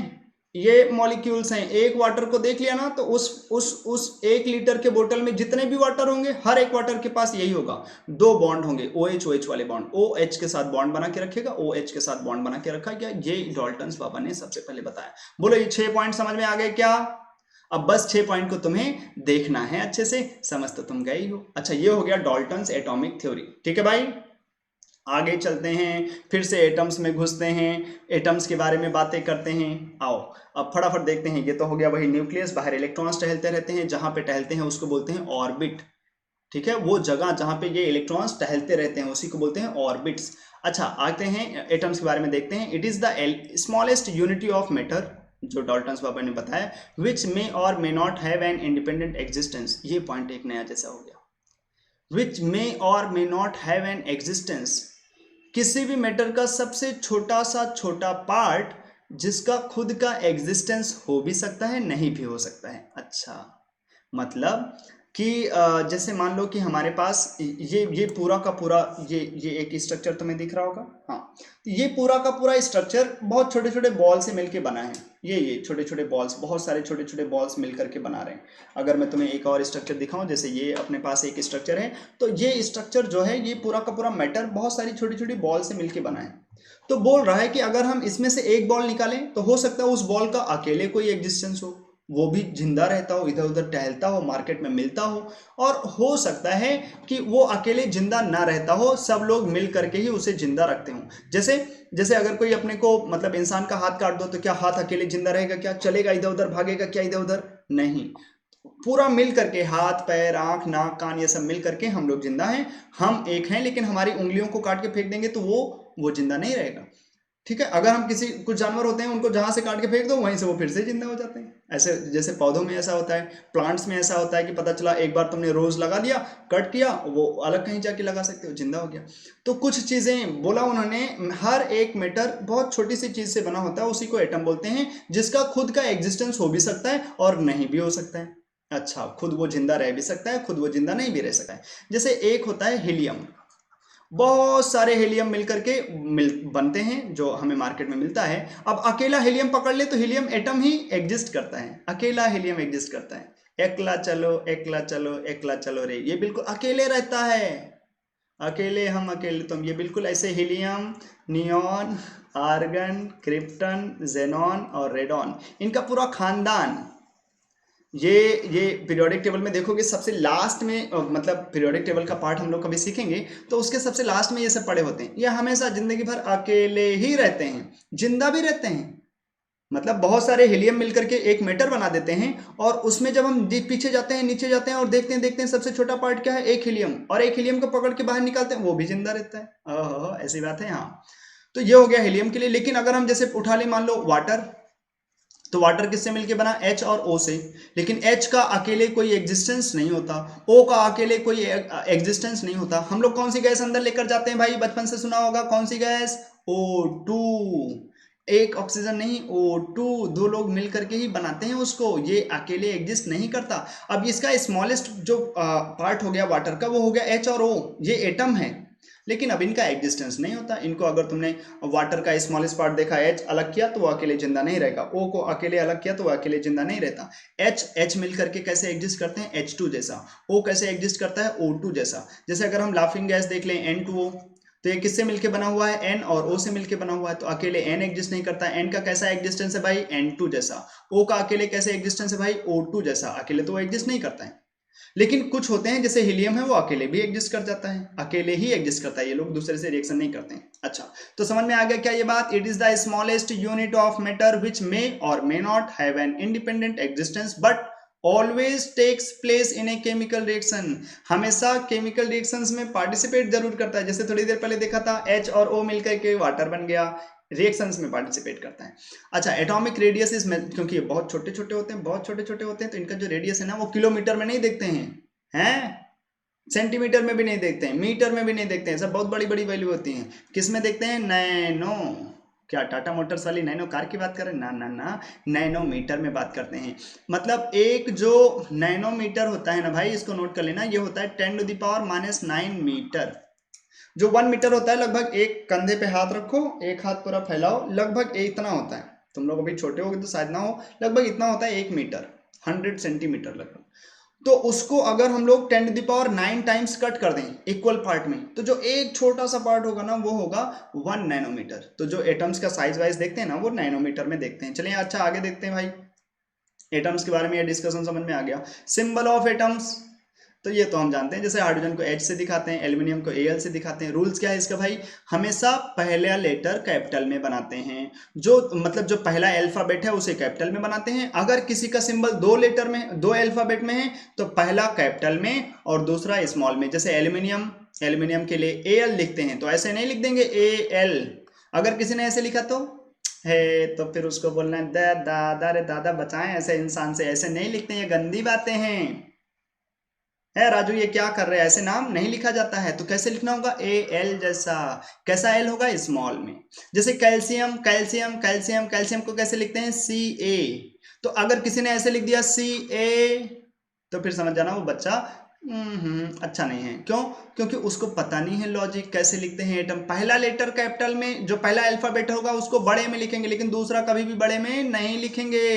ये मॉलिक्यूल्स हैं। एक वाटर को देख लिया ना, तो उस 1 लीटर के बोतल में जितने भी वाटर होंगे, हर एक वाटर के पास यही होगा, 2 बॉन्ड होंगे, OH OH वाले बॉन्ड। OH के साथ बॉन्ड बना के रखेगा, OH के साथ बॉन्ड बना के रखा गया। ये डाल्टन्स बाबा ने सबसे पहले बताया। बोलो ये 6 पॉइंट समझ में आ गए क्या? अब बस 6 पॉइंट को तुम्हें देखना है अच्छे से, समझ तो तुम गए ही हो। अच्छा, ये हो गया डाल्टन्स एटॉमिक थ्योरी। ठीक है भाई, आगे चलते हैं, फिर से एटम्स में घुसते हैं, एटम्स के बारे में बातें करते हैं। आओ अब फटाफट देखते हैं। ये तो हो गया वही न्यूक्लियस, बाहर इलेक्ट्रॉन्स टहलते रहते हैं, जहां पे टहलते हैं उसको बोलते हैं ऑर्बिट। ठीक है, वो जगह जहां पे ये इलेक्ट्रॉन्स टहलते रहते हैं उसी को बोलते हैं ऑर्बिट्स। अच्छा, आते हैं एटम्स के बारे में देखते हैं। It is the smallest unity of matter, जो डाल्टन्स बाबा ने बताया, विच मे और may not have an independent existence. ये पॉइंट एक नया जैसा हो गया, विच मे और may not have an existence. किसी भी मैटर का सबसे छोटा सा छोटा पार्ट जिसका खुद का एग्जिस्टेंस हो भी सकता है, नहीं भी हो सकता है। अच्छा, मतलब कि जैसे मान लो कि हमारे पास ये पूरा का पूरा ये एक स्ट्रक्चर तुम्हें दिख रहा होगा। हाँ, तो ये पूरा का पूरा स्ट्रक्चर बहुत छोटे छोटे बॉल से मिलके बना है। ये छोटे छोटे बॉल्स, बहुत सारे छोटे छोटे बॉल्स मिल करके बना रहे हैं। अगर मैं तुम्हें एक और स्ट्रक्चर दिखाऊं, जैसे ये अपने पास एक स्ट्रक्चर है, तो ये स्ट्रक्चर जो है, ये पूरा का पूरा मैटर बहुत सारी छोटी छोटी बॉल से मिलके बना है। तो बोल रहा है कि अगर हम इसमें से एक बॉल निकालें, तो हो सकता है उस बॉल का अकेले कोई एग्जिस्टेंस हो, वो भी जिंदा रहता हो, इधर उधर टहलता हो, मार्केट में मिलता हो। और हो सकता है कि वो अकेले जिंदा ना रहता हो, सब लोग मिल करके ही उसे जिंदा रखते हो। जैसे जैसे अगर कोई अपने को, मतलब इंसान का हाथ काट दो, तो क्या हाथ अकेले जिंदा रहेगा? क्या चलेगा इधर उधर, भागेगा क्या इधर उधर? नहीं, पूरा मिल करके, हाथ पैर आंख नाक कान ये सब मिल करके हम लोग जिंदा हैं। हम एक हैं, लेकिन हमारी उंगलियों को काट के फेंक देंगे तो वो जिंदा नहीं रहेगा। ठीक है, अगर हम किसी, कुछ जानवर होते हैं उनको जहां से काट के फेंक दो, वहीं से वो फिर से जिंदा हो जाते हैं। ऐसे जैसे पौधों में ऐसा होता है, प्लांट्स में ऐसा होता है कि पता चला एक बार तुमने रोज लगा दिया, कट किया, वो अलग कहीं जाके लगा सकते हो, जिंदा हो गया। तो कुछ चीजें बोला उन्होंने, हर एक मैटर बहुत छोटी सी चीज से बना होता है, उसी को एटम बोलते हैं, जिसका खुद का एग्जिस्टेंस हो भी सकता है और नहीं भी हो सकता है। अच्छा, खुद वो जिंदा रह भी सकता है, खुद वो जिंदा नहीं भी रह सकता है। जैसे एक होता है हीलियम, बहुत सारे हीलियम मिलकर के बनते हैं, जो हमें मार्केट में मिलता है। अब अकेला हीलियम पकड़ ले तो हीलियम एटम ही एग्जिस्ट करता है, अकेला हीलियम एग्जिस्ट करता है। एकला चलो एकला चलो एकला चलो रे, ये बिल्कुल अकेले रहता है। अकेले हम अकेले तुम, ये बिल्कुल ऐसे helium, neon, argon, krypton, xenon और रेडॉन, इनका पूरा खानदान। ये पीरियोडिक टेबल में देखोगे सबसे लास्ट में, मतलब पीरियोडिक टेबल का पार्ट हम लोग कभी सीखेंगे तो उसके सबसे लास्ट में ये सब पड़े होते हैं। ये हमेशा जिंदगी भर अकेले ही रहते हैं, जिंदा भी रहते हैं। मतलब बहुत सारे हीलियम मिलकर के एक मेटर बना देते हैं, और उसमें जब हम पीछे जाते हैं, नीचे जाते हैं और देखते हैं सबसे छोटा पार्ट क्या है, एक हीलियम, और एक हीलियम को पकड़ के बाहर निकालते हैं, वो भी जिंदा रहता है। ओहो, ऐसी बात है। हाँ, तो ये हो गया हीलियम के लिए। लेकिन अगर हम जैसे उठा ले, मान लो वाटर, तो वाटर किससे मिलके बना? H और O से। लेकिन H का अकेले कोई एग्जिस्टेंस नहीं होता, O का अकेले कोई एग्जिस्टेंस नहीं होता। हम लोग कौन सी गैस अंदर लेकर जाते हैं भाई? बचपन से सुना होगा, कौन सी गैस? O2। एक ऑक्सीजन नहीं, O2, दो लोग मिल करके ही बनाते हैं उसको, ये अकेले एग्जिस्ट नहीं करता। अब इसका स्मॉलेस्ट जो पार्ट हो गया वाटर का, वो हो गया H और O, ये एटम है। लेकिन अब इनका एग्जिस्टेंस नहीं होता। इनको अगर तुमने वाटर का स्मॉलेस्ट पार्ट देखा, H अलग किया तो वो अकेले जिंदा नहीं रहेगा, O को अकेले अलग किया तो वो अकेले जिंदा नहीं रहता। H मिल करके कैसे एग्जिस्ट करते हैं? H2 जैसा। O कैसे एग्जिस्ट करता है? O2 जैसा। जैसे अगर हम लाफिंग गैस देख लें, N2O, तो ये किससे मिलके बना हुआ है? N और O से मिलके बना हुआ है, तो अकेले N एग्जिस्ट नहीं करता। N का कैसा एग्जिस्टेंस है भाई? N2 जैसा। O का अकेले कैसे एग्जिस्टेंस है भाई? O2 जैसा। अकेले तो वो एग्जिस्ट नहीं करता है। लेकिन कुछ होते हैं जैसे हीलियम है, वो अकेले भी एग्जिस्ट कर जाता है, अकेले ही एग्जिस्ट करता है, ये लोग दूसरे से रिएक्शन नहीं करते हैं। अच्छा, तो समझ में आ गया क्या ये बात? It is the smallest unit of matter which may और may not have an independent existence but always takes place in a chemical reaction. हमेशा केमिकल रिएक्शंस में पार्टिसिपेट जरूर करता है। जैसे थोड़ी देर पहले देखा था, H और O मिलकर के वाटर बन गया, रिएक्शंस में पार्टिसिपेट करता है। अच्छा, एटॉमिक रेडियस इस, क्योंकि ये बहुत छोटे छोटे होते हैं, बहुत छोटे छोटे होते हैं, तो इनका जो रेडियस है ना, वो किलोमीटर में नहीं देखते हैं, सेंटीमीटर में भी नहीं देखते हैं, मीटर में भी नहीं देखते हैं, सब बहुत बड़ी बड़ी वैल्यू होती हैं। किस में देखते हैं? नैनो। क्या टाटा मोटर्स वाली नैनो कार की बात करें? ना ना ना, नैनोमीटर में बात करते हैं। मतलब एक जो नैनोमीटर होता है ना भाई, इसको नोट कर लेना, ये होता है 10⁻⁻⁹ मीटर। जो 1 मीटर होता है, लगभग एक कंधे पे हाथ रखो, एक हाथ पूरा फैलाओ, लगभग इतना होता है। तुम लोग अभी छोटे होगे तो शायद ना हो, लगभग इतना होता है 1 मीटर, 100 सेंटीमीटर लगभग। तो उसको अगर हम लोग 10⁹ टाइम्स कट कर दें इक्वल पार्ट में, तो जो एक छोटा सा पार्ट होगा ना वो होगा 1 नैनोमीटर। तो जो एटम्स का साइज वाइज देखते हैं ना वो नैनोमीटर में देखते हैं। चलिए अच्छा आगे देखते हैं भाई, एटम्स के बारे में ये डिस्कशन समझ में आ गया। सिंबल ऑफ एटम्स, तो ये तो हम जानते हैं, जैसे हाइड्रोजन को H से दिखाते हैं, एल्यूमिनियम को Al से दिखाते हैं। रूल्स क्या है इसका भाई, हमेशा पहला लेटर कैपिटल में बनाते हैं, जो मतलब जो पहला अल्फाबेट है उसे कैपिटल में बनाते हैं। अगर किसी का सिंबल 2 लेटर में, 2 अल्फाबेट में है तो पहला कैपिटल में और दूसरा स्मॉल में। जैसे एल्यूमिनियम, एल्यूमिनियम के लिए Al लिखते हैं तो ऐसे नहीं लिख देंगे Al, अगर किसी ने ऐसे लिखा तो है, तो फिर उसको बोलना है दादा रे दादा बचाएं ऐसे इंसान से, ऐसे नहीं लिखते, ये गंदी बातें हैं। है राजू ये क्या कर रहे हैं, ऐसे नाम नहीं लिखा जाता है। तो कैसे लिखना होगा, Al जैसा। कैसा एल होगा, स्मॉल में। जैसे कैल्शियम, कैल्शियम कैल्शियम कैल्शियम को कैसे लिखते हैं, Ca। तो अगर किसी ने ऐसे लिख दिया Ca तो फिर समझ जाना वो बच्चा अच्छा नहीं है। क्यों, क्योंकि उसको पता नहीं है लॉजिक कैसे लिखते हैं एटम। पहला लेटर कैपिटल में, जो पहला अल्फाबेट होगा उसको बड़े में लिखेंगे, लेकिन दूसरा कभी भी बड़े में नहीं लिखेंगे।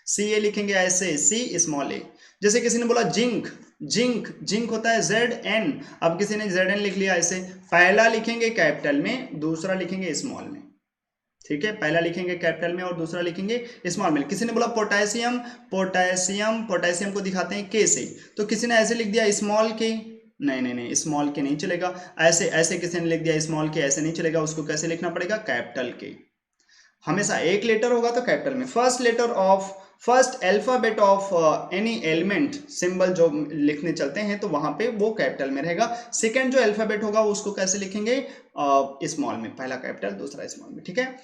Ca लिखेंगे ऐसे, C स्मॉल ए। जैसे किसी ने बोला जिंक, जिंक, जिंक होता है Zn, अब किसी ने Zn लिख लिया ऐसे, पहला लिखेंगे कैपिटल में, दूसरा लिखेंगे स्मॉल में। ठीक है, पहला लिखेंगे कैपिटल में और दूसरा लिखेंगे स्मॉल में। किसी ने बोला पोटेशियम, पोटेशियम, पोटेशियम को दिखाते हैं के से, तो किसी ने ऐसे लिख दिया स्मॉल के, नहीं नहीं नहीं, स्मॉल के नहीं चलेगा। ऐसे ऐसे किसी ने लिख दिया स्मॉल के, ऐसे नहीं चलेगा, उसको कैसे लिखना पड़ेगा, कैपिटल के। हमेशा एक लेटर होगा तो कैपिटल में। First letter of, first alphabet of any element, symbol जो लिखने चलते हैं तो वहां पे वो कैपिटल में रहेगा। सेकंड जो अल्फाबेट होगा उसको कैसे लिखेंगे, स्मॉल में, पहला कैपिटल दूसरा स्मॉल में। ठीक है,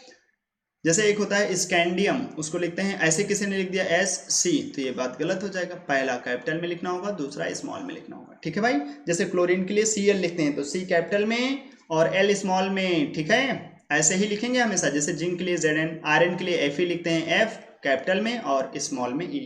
जैसे एक होता है स्कैंडियम, उसको लिखते हैं ऐसे, किसी ने लिख दिया SC तो ये बात गलत हो जाएगा, पहला कैपिटल में लिखना होगा, दूसरा स्मॉल में लिखना होगा। ठीक है भाई, जैसे क्लोरीन के लिए Cl लिखते हैं तो C कैपिटल में और L स्मॉल में। ठीक है, ऐसे ही लिखेंगे हमेशा। जैसे जिंक के लिए Zn, आयरन के लिए Fe लिखते हैं F कैपिटल में और स्मॉल में E।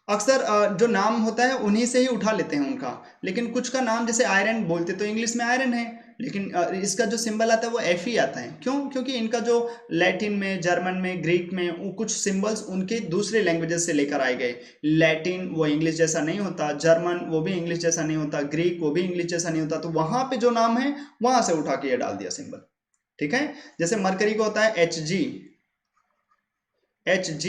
अक्सर जो नाम होता है उन्हीं से ही उठा लेते हैं उनका, लेकिन कुछ का नाम जैसे आयरन बोलते तो इंग्लिश में आयरन है, लेकिन इसका जो सिंबल आता है वो Fe आता है। क्यों, क्योंकि इनका जो लैटिन में, जर्मन में, ग्रीक में वो कुछ सिंबल्स उनके दूसरे लैंग्वेजेस से लेकर आए गए। लैटिन वो इंग्लिश जैसा नहीं होता, जर्मन वो भी इंग्लिश जैसा नहीं होता, ग्रीक वो भी इंग्लिश जैसा नहीं होता, तो वहां पे जो नाम है वहां से उठा के ये डाल दिया सिंबल। ठीक है, जैसे मरकरी को होता है Hg, Hg,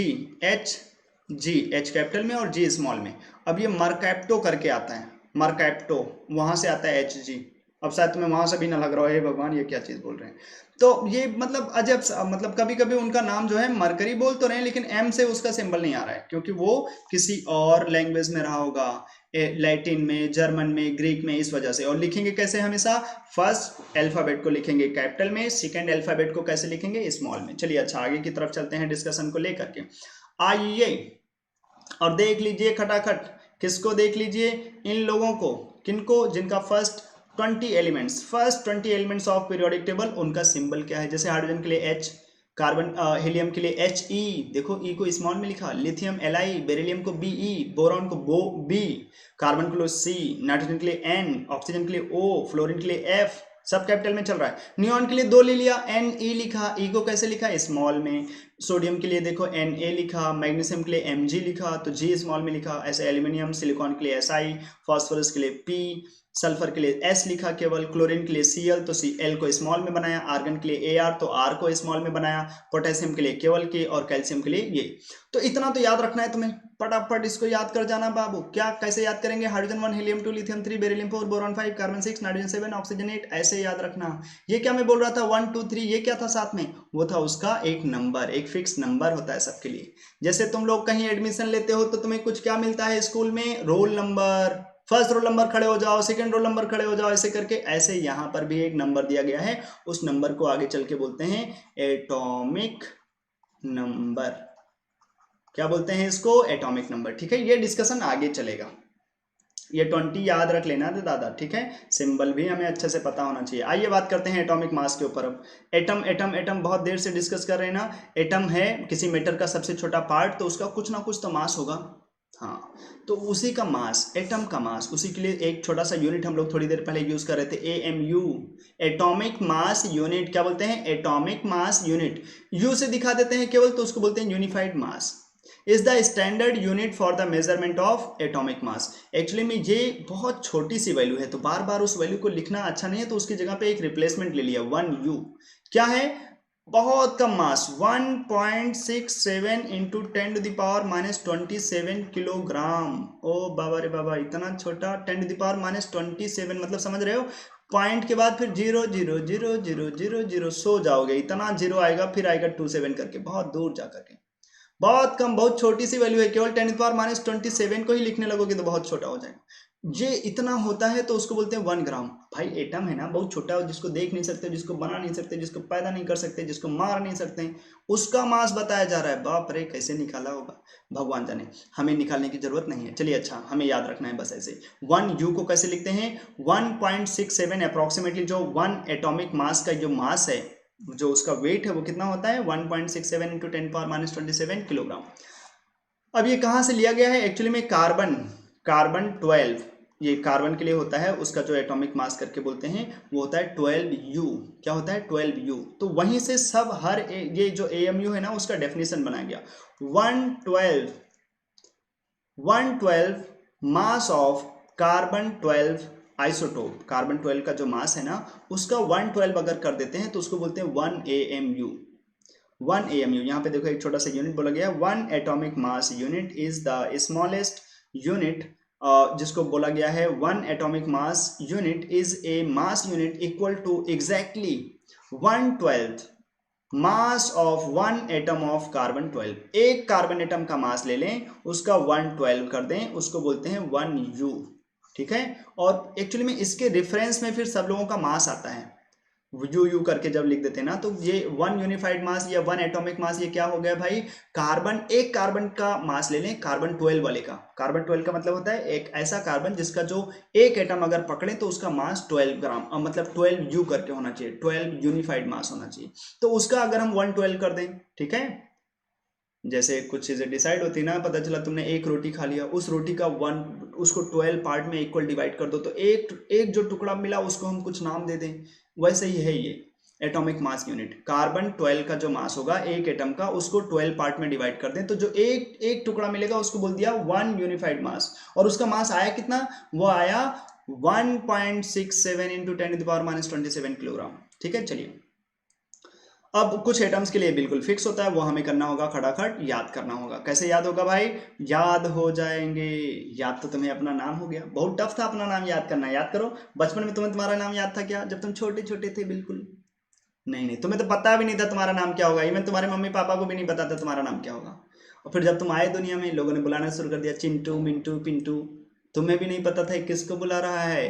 H कैपिटल में और G स्मॉल में। अब ये मरकैप्टो करके आता है, मरकैप्टो वहां से आता है Hg। अब शायद तुम्हें वहां से भी ना लग रहा हो, हे भगवान ये क्या चीज बोल रहे हैं। तो ये मतलब अजब मतलब कभी कभी उनका नाम जो है मरकरी बोल तो रहे हैं, लेकिन M से उसका सिंबल नहीं आ रहा है, क्योंकि वो किसी और लैंग्वेज में रहा होगा, लैटिन में, जर्मन में, ग्रीक में, इस वजह से। और लिखेंगे कैसे, हमेशा फर्स्ट अल्फाबेट को लिखेंगे कैपिटल में, सेकंड अल्फाबेट को कैसे लिखेंगे, स्मॉल में। चलिए अच्छा आगे की तरफ चलते हैं डिस्कशन को लेकर के। आइए और देख लीजिए खटाखट, किसको देख लीजिए, इन लोगों को, किनको, जिनका first 20 elements of periodic table, उनका सिंबल क्या है। जैसे हाइड्रोजन के लिए H, कार्बन हीलियम के लिए He, देखो E को स्मॉल में लिखा, लिथियम Li, बेरिलियम को Be, बोरॉन को B, कार्बन के लिए C, नाइट्रोजन के लिए N, ऑक्सीजन के लिए O, फ्लोरीन के लिए F, सब कैपिटल में चल रहा है। नियॉन के लिए 2 ले लिया, Ne लिखा, E को कैसे लिखा, स्मॉल में। सोडियम के लिए देखो Na लिखा, मैग्नीशियम के लिए Mg लिखा तो G स्मॉल में लिखा। ऐसे एल्यूमिनियम, सिलिकॉन के लिए Si, फास्फोरस के लिए P, सल्फर के लिए S लिखा केवल, क्लोरीन के लिए Cl तो Cl को स्मॉल में बनाया, आर्गन के लिए Ar तो R को स्मॉल में बनाया, पोटेशियम के लिए केवल K और कैल्शियम के लिए ये। तो इतना तो याद रखना है तुम्हें, फटाफट इसको याद कर जाना बाबू। क्या कैसे याद करेंगे, hydrogen 1, helium 2, lithium 3, beryllium 4, boron 5, carbon 6, nitrogen 7, oxygen 8, ऐसे याद रखना। ये क्या मैं बोल रहा था 1 2 3, ये क्या था साथ में, वो था उसका एक नंबर, एक फिक्स नंबर होता है सबके लिए। जैसे तुम लोग कहीं एडमिशन लेते हो तो तुम्हें कुछ क्या मिलता है स्कूल में, roll number, first roll number खड़े हो जाओ, सेकंड रोल नंबर खड़े हो जाओ, ऐसे करके। ऐसे यहाँ पर भी एक नंबर दिया गया है, उस नंबर को आगे चल के बोलते हैं एटॉमिक नंबर। क्या बोलते हैं इसको, एटॉमिक नंबर। ठीक है, ये डिस्कशन आगे चलेगा, ये 20 याद रख लेना तो दादा। ठीक है, सिंबल भी हमें अच्छे से पता होना चाहिए। आइए बात करते हैं एटॉमिक मास के ऊपर। अब एटम एटम एटम बहुत देर से डिस्कस कर रहे हैं ना। एटम है किसी मैटर का सबसे छोटा पार्ट, तो उसका कुछ ना कुछ तो मास होगा। हाँ, तो उसी का मास, एटम का मास, उसी के लिए एक छोटा सा यूनिट हम लोग थोड़ी देर पहले यूज कर रहे थे, एएमयू, एटॉमिक मास यूनिट। क्या बोलते हैं? Atomic mass unit. यू से दिखा देते हैं केवल, तो उसको बोलते हैं unified mass. Is the standard unit for the measurement of atomic mass. Actually में ये बहुत छोटी सी वैल्यू है, तो बार बार उस वैल्यू को लिखना अच्छा नहीं है, तो उसकी जगह पे एक रिप्लेसमेंट ले लिया, 1U। क्या है? बहुत कम मास, 1.67 इंटू 10⁻⁻27 किलोग्राम। ओ बाबा रे बाबा, इतना छोटा, 10⁻⁻27, मतलब समझ रहे हो? पॉइंट के बाद फिर 0.00000 सो जाओगे, इतना जीरो आएगा, फिर आएगा 27 करके, बहुत दूर जा करके। बहुत कम, बहुत छोटी सी वैल्यू है, केवल 10⁻⁻27 को ही लिखने लगोगे तो बहुत छोटा हो जाएगा। ये इतना होता है तो उसको बोलते हैं 1 ग्राम। भाई एटम है ना, बहुत छोटा हो, जिसको देख नहीं सकते, जिसको बना नहीं सकते, जिसको पैदा नहीं कर सकते, जिसको मार नहीं सकते, उसका मास बताया जा रहा है। बाप रे, कैसे निकाला होगा भगवान जाने, हमें निकालने की जरूरत नहीं है। चलिए अच्छा, हमें याद रखना है बस ऐसे। 1U को कैसे लिखते हैं? 1.67 अप्रोक्सीमेटली, जो 1 एटॉमिक मास का जो मास है, जो उसका वेट है, वो कितना होता है? 1.67 इंटू 10⁻⁻27 किलोग्राम। अब ये कहाँ से लिया गया है? एक्चुअली में कार्बन, कार्बन 12, ये कार्बन के लिए होता है, उसका जो एटॉमिक मास करके बोलते हैं वो होता है 12U। क्या होता है? 12U। तो वहीं से सब ये जो AMU है ना, उसका डेफिनेशन बनाया गया। 112 mass of carbon 12 isotope, carbon 12 का जो मास है ना, उसका 112 अगर कर देते हैं तो उसको बोलते हैं 1 AMU। 1 AMU, यहाँ पे देखो एक छोटा सा यूनिट बोला गया, 1 atomic mass unit is the smallest unit, जिसको बोला गया है 1 atomic mass unit is a mass unit equal to exactly 1/12 mass of 1 atom of carbon 12। एक कार्बन एटम का मास ले लें, उसका 112 कर दें, उसको बोलते हैं 1U। ठीक है? और एक्चुअली में इसके रेफरेंस में फिर सब लोगों का मास आता है, यू करके जब लिख देते हैं ना, तो ये 1 यूनिफाइड मास या 1 एटॉमिक मास, ये क्या हो गया भाई? कार्बन, एक कार्बन का मास ले लें, कार्बन 12 वाले का। कार्बन 12 का मतलब होता है एक ऐसा कार्बन जिसका जो एक एटम अगर पकड़े तो उसका मास 12 ग्राम, मतलब 12U करके होना चाहिए, 12 यूनिफाइड मास होना चाहिए। तो उसका अगर हम 112 कर दें, ठीक है, जैसे कुछ चीजें डिसाइड होती है ना, पता चला तुमने एक रोटी खा लिया, उस रोटी का उसको 12 पार्ट में इक्वल डिवाइड कर दो, तो एक एक जो टुकड़ा मिला उसको हम कुछ नाम दे दें। वैसे ही है ये एटॉमिक मास यूनिट। कार्बन 12 का जो मास होगा एक एटम का, उसको 12 पार्ट में डिवाइड कर दें, तो जो एक एक टुकड़ा मिलेगा उसको बोल दिया 1 यूनिफाइड मास। और उसका मास आया कितना? वो आया 1.67 इंटू 10⁻⁻27 किलोग्राम। ठीक है, चलिए अब कुछ एटम्स के लिए बिल्कुल फिक्स होता है, वो हमें करना होगा खटाखट याद करना होगा। कैसे याद होगा भाई? याद हो जाएंगे। याद तो तुम्हें अपना नाम हो गया, बहुत टफ था अपना नाम याद करना। याद करो, बचपन में तुम्हें तुम्हारा नाम याद था क्या, जब तुम छोटे छोटे थे? बिल्कुल नहीं, नहीं, तुम्हें तो पता भी नहीं था तुम्हारा नाम क्या होगा, इवन तुम्हारे मम्मी पापा को भी नहीं पता था तुम्हारा नाम क्या होगा। और फिर जब तुम आए दुनिया में, लोगों ने बुलाना शुरू कर दिया, चिंटू, मिंटू, पिंटू। तुम्हें भी नहीं पता था किसको बुला रहा है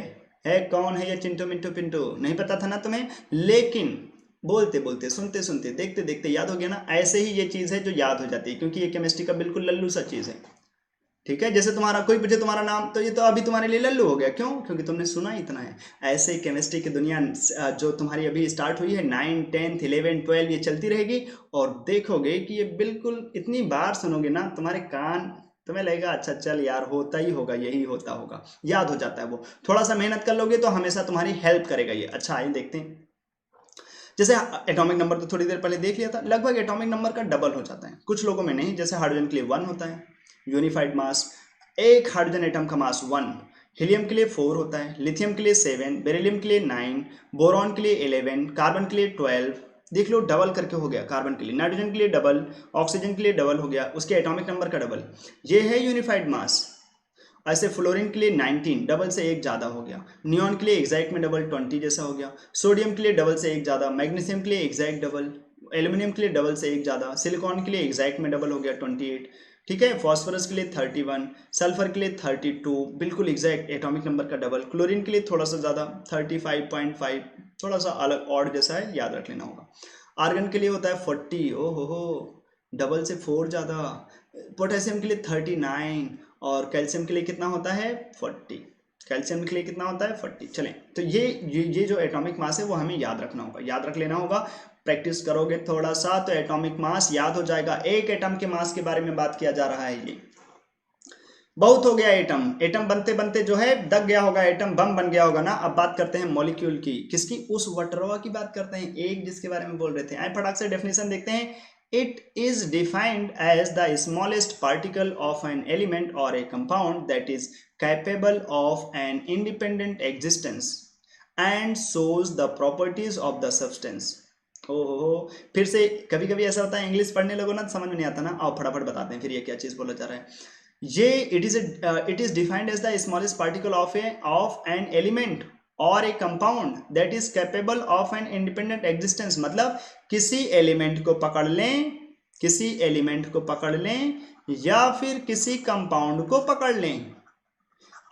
कौन है ये चिंटू, मिंटू, पिंटू, नहीं पता था ना तुम्हें। लेकिन बोलते बोलते, सुनते सुनते, देखते देखते याद हो गया ना। ऐसे ही ये चीज़ है जो याद हो जाती है, क्योंकि ये केमिस्ट्री का बिल्कुल लल्लू सा चीज़ है। ठीक है, जैसे तुम्हारा कोई पूछे तुम्हारा नाम, तो ये तो अभी तुम्हारे लिए लल्लू हो गया। क्यों? क्योंकि तुमने सुना इतना है। ऐसे ही केमिस्ट्री की दुनिया जो तुम्हारी अभी स्टार्ट हुई है, 9, 10, 11, 12, ये चलती रहेगी। और देखोगे कि ये बिल्कुल इतनी बार सुनोगे ना, तुम्हारे कान, तुम्हें लगेगा अच्छा चल यार, होता ही होगा, यही होता होगा, याद हो जाता है वो। थोड़ा सा मेहनत कर लोगे तो हमेशा तुम्हारी हेल्प करेगा ये। अच्छा आइए देखते हैं, जैसे एटॉमिक नंबर तो थोड़ी देर पहले देख लिया था, लगभग एटॉमिक नंबर का डबल हो जाता है, कुछ लोगों में नहीं। जैसे हाइड्रोजन के लिए 1 होता है यूनिफाइड मास, एक हाइड्रोजन एटम का मास 1। हीलियम के लिए 4 होता है, लिथियम के लिए 7, बेरिलियम के लिए 9, बोरॉन के लिए 11, कार्बन के लिए 12। देख लो, डबल करके हो गया कार्बन के लिए। नाइट्रोजन के लिए डबल, ऑक्सीजन के लिए डबल हो गया, उसके एटॉमिक नंबर का डबल। ये है यूनिफाइड मास। ऐसे फ्लोरीन के लिए 19, डबल से एक ज़्यादा हो गया। नियॉन के लिए एग्जैक्ट में डबल 20 जैसा हो गया। सोडियम के लिए डबल से एक ज़्यादा। मैग्नीशियम के लिए एग्जैक्ट डबल। एल्यूमिनियम के लिए डबल से एक ज़्यादा। सिलिकॉन के लिए एग्जैक्ट में डबल हो गया 28। ठीक है, फॉस्फोरस के लिए 31, सल्फर के लिए 32, बिल्कुल एग्जैक्ट एटॉमिक नंबर का डबल। क्लोरीन के लिए थोड़ा सा ज़्यादा 35.5, थोड़ा सा अलग ऑड जैसा है, याद रख लेना होगा। आर्गन के लिए होता है 40, ओ हो, डबल से 4 ज़्यादा। पोटेशियम के लिए 39, और कैल्शियम के लिए कितना होता है? 40। कैल्शियम के लिए कितना होता है? 40। चलें, तो ये जो एटॉमिक मास है वो हमें याद रखना होगा, याद रख लेना होगा। प्रैक्टिस करोगे थोड़ा सा तो एटॉमिक मास याद हो जाएगा। एक एटम के मास के बारे में बात किया जा रहा है ये। बहुत हो गया एटम, एटम बनते बनते जो है दब गया होगा, एटम बम बन गया होगा ना। अब बात करते हैं मॉलिक्यूल की, किसकी, उस वटरवा की बात करते हैं, एक जिसके बारे में बोल रहे थे। आए फटाक से डेफिनेशन देखते हैं। It is defined as the smallest particle of an element और a compound that is capable of an independent existence and shows the properties of the substance. ओहो, फिर से कभी कभी ऐसा होता है इंग्लिश पढ़ने लगो ना तो समझ में नहीं आता ना। आओ फटाफट बताते हैं फिर ये क्या चीज बोला जा रहा है। ये it is defined as the smallest particle of an element और a compound that is capable of an independent existence. मतलब किसी एलिमेंट को पकड़ लें, किसी एलिमेंट को पकड़ लें या फिर किसी कंपाउंड को पकड़ लें,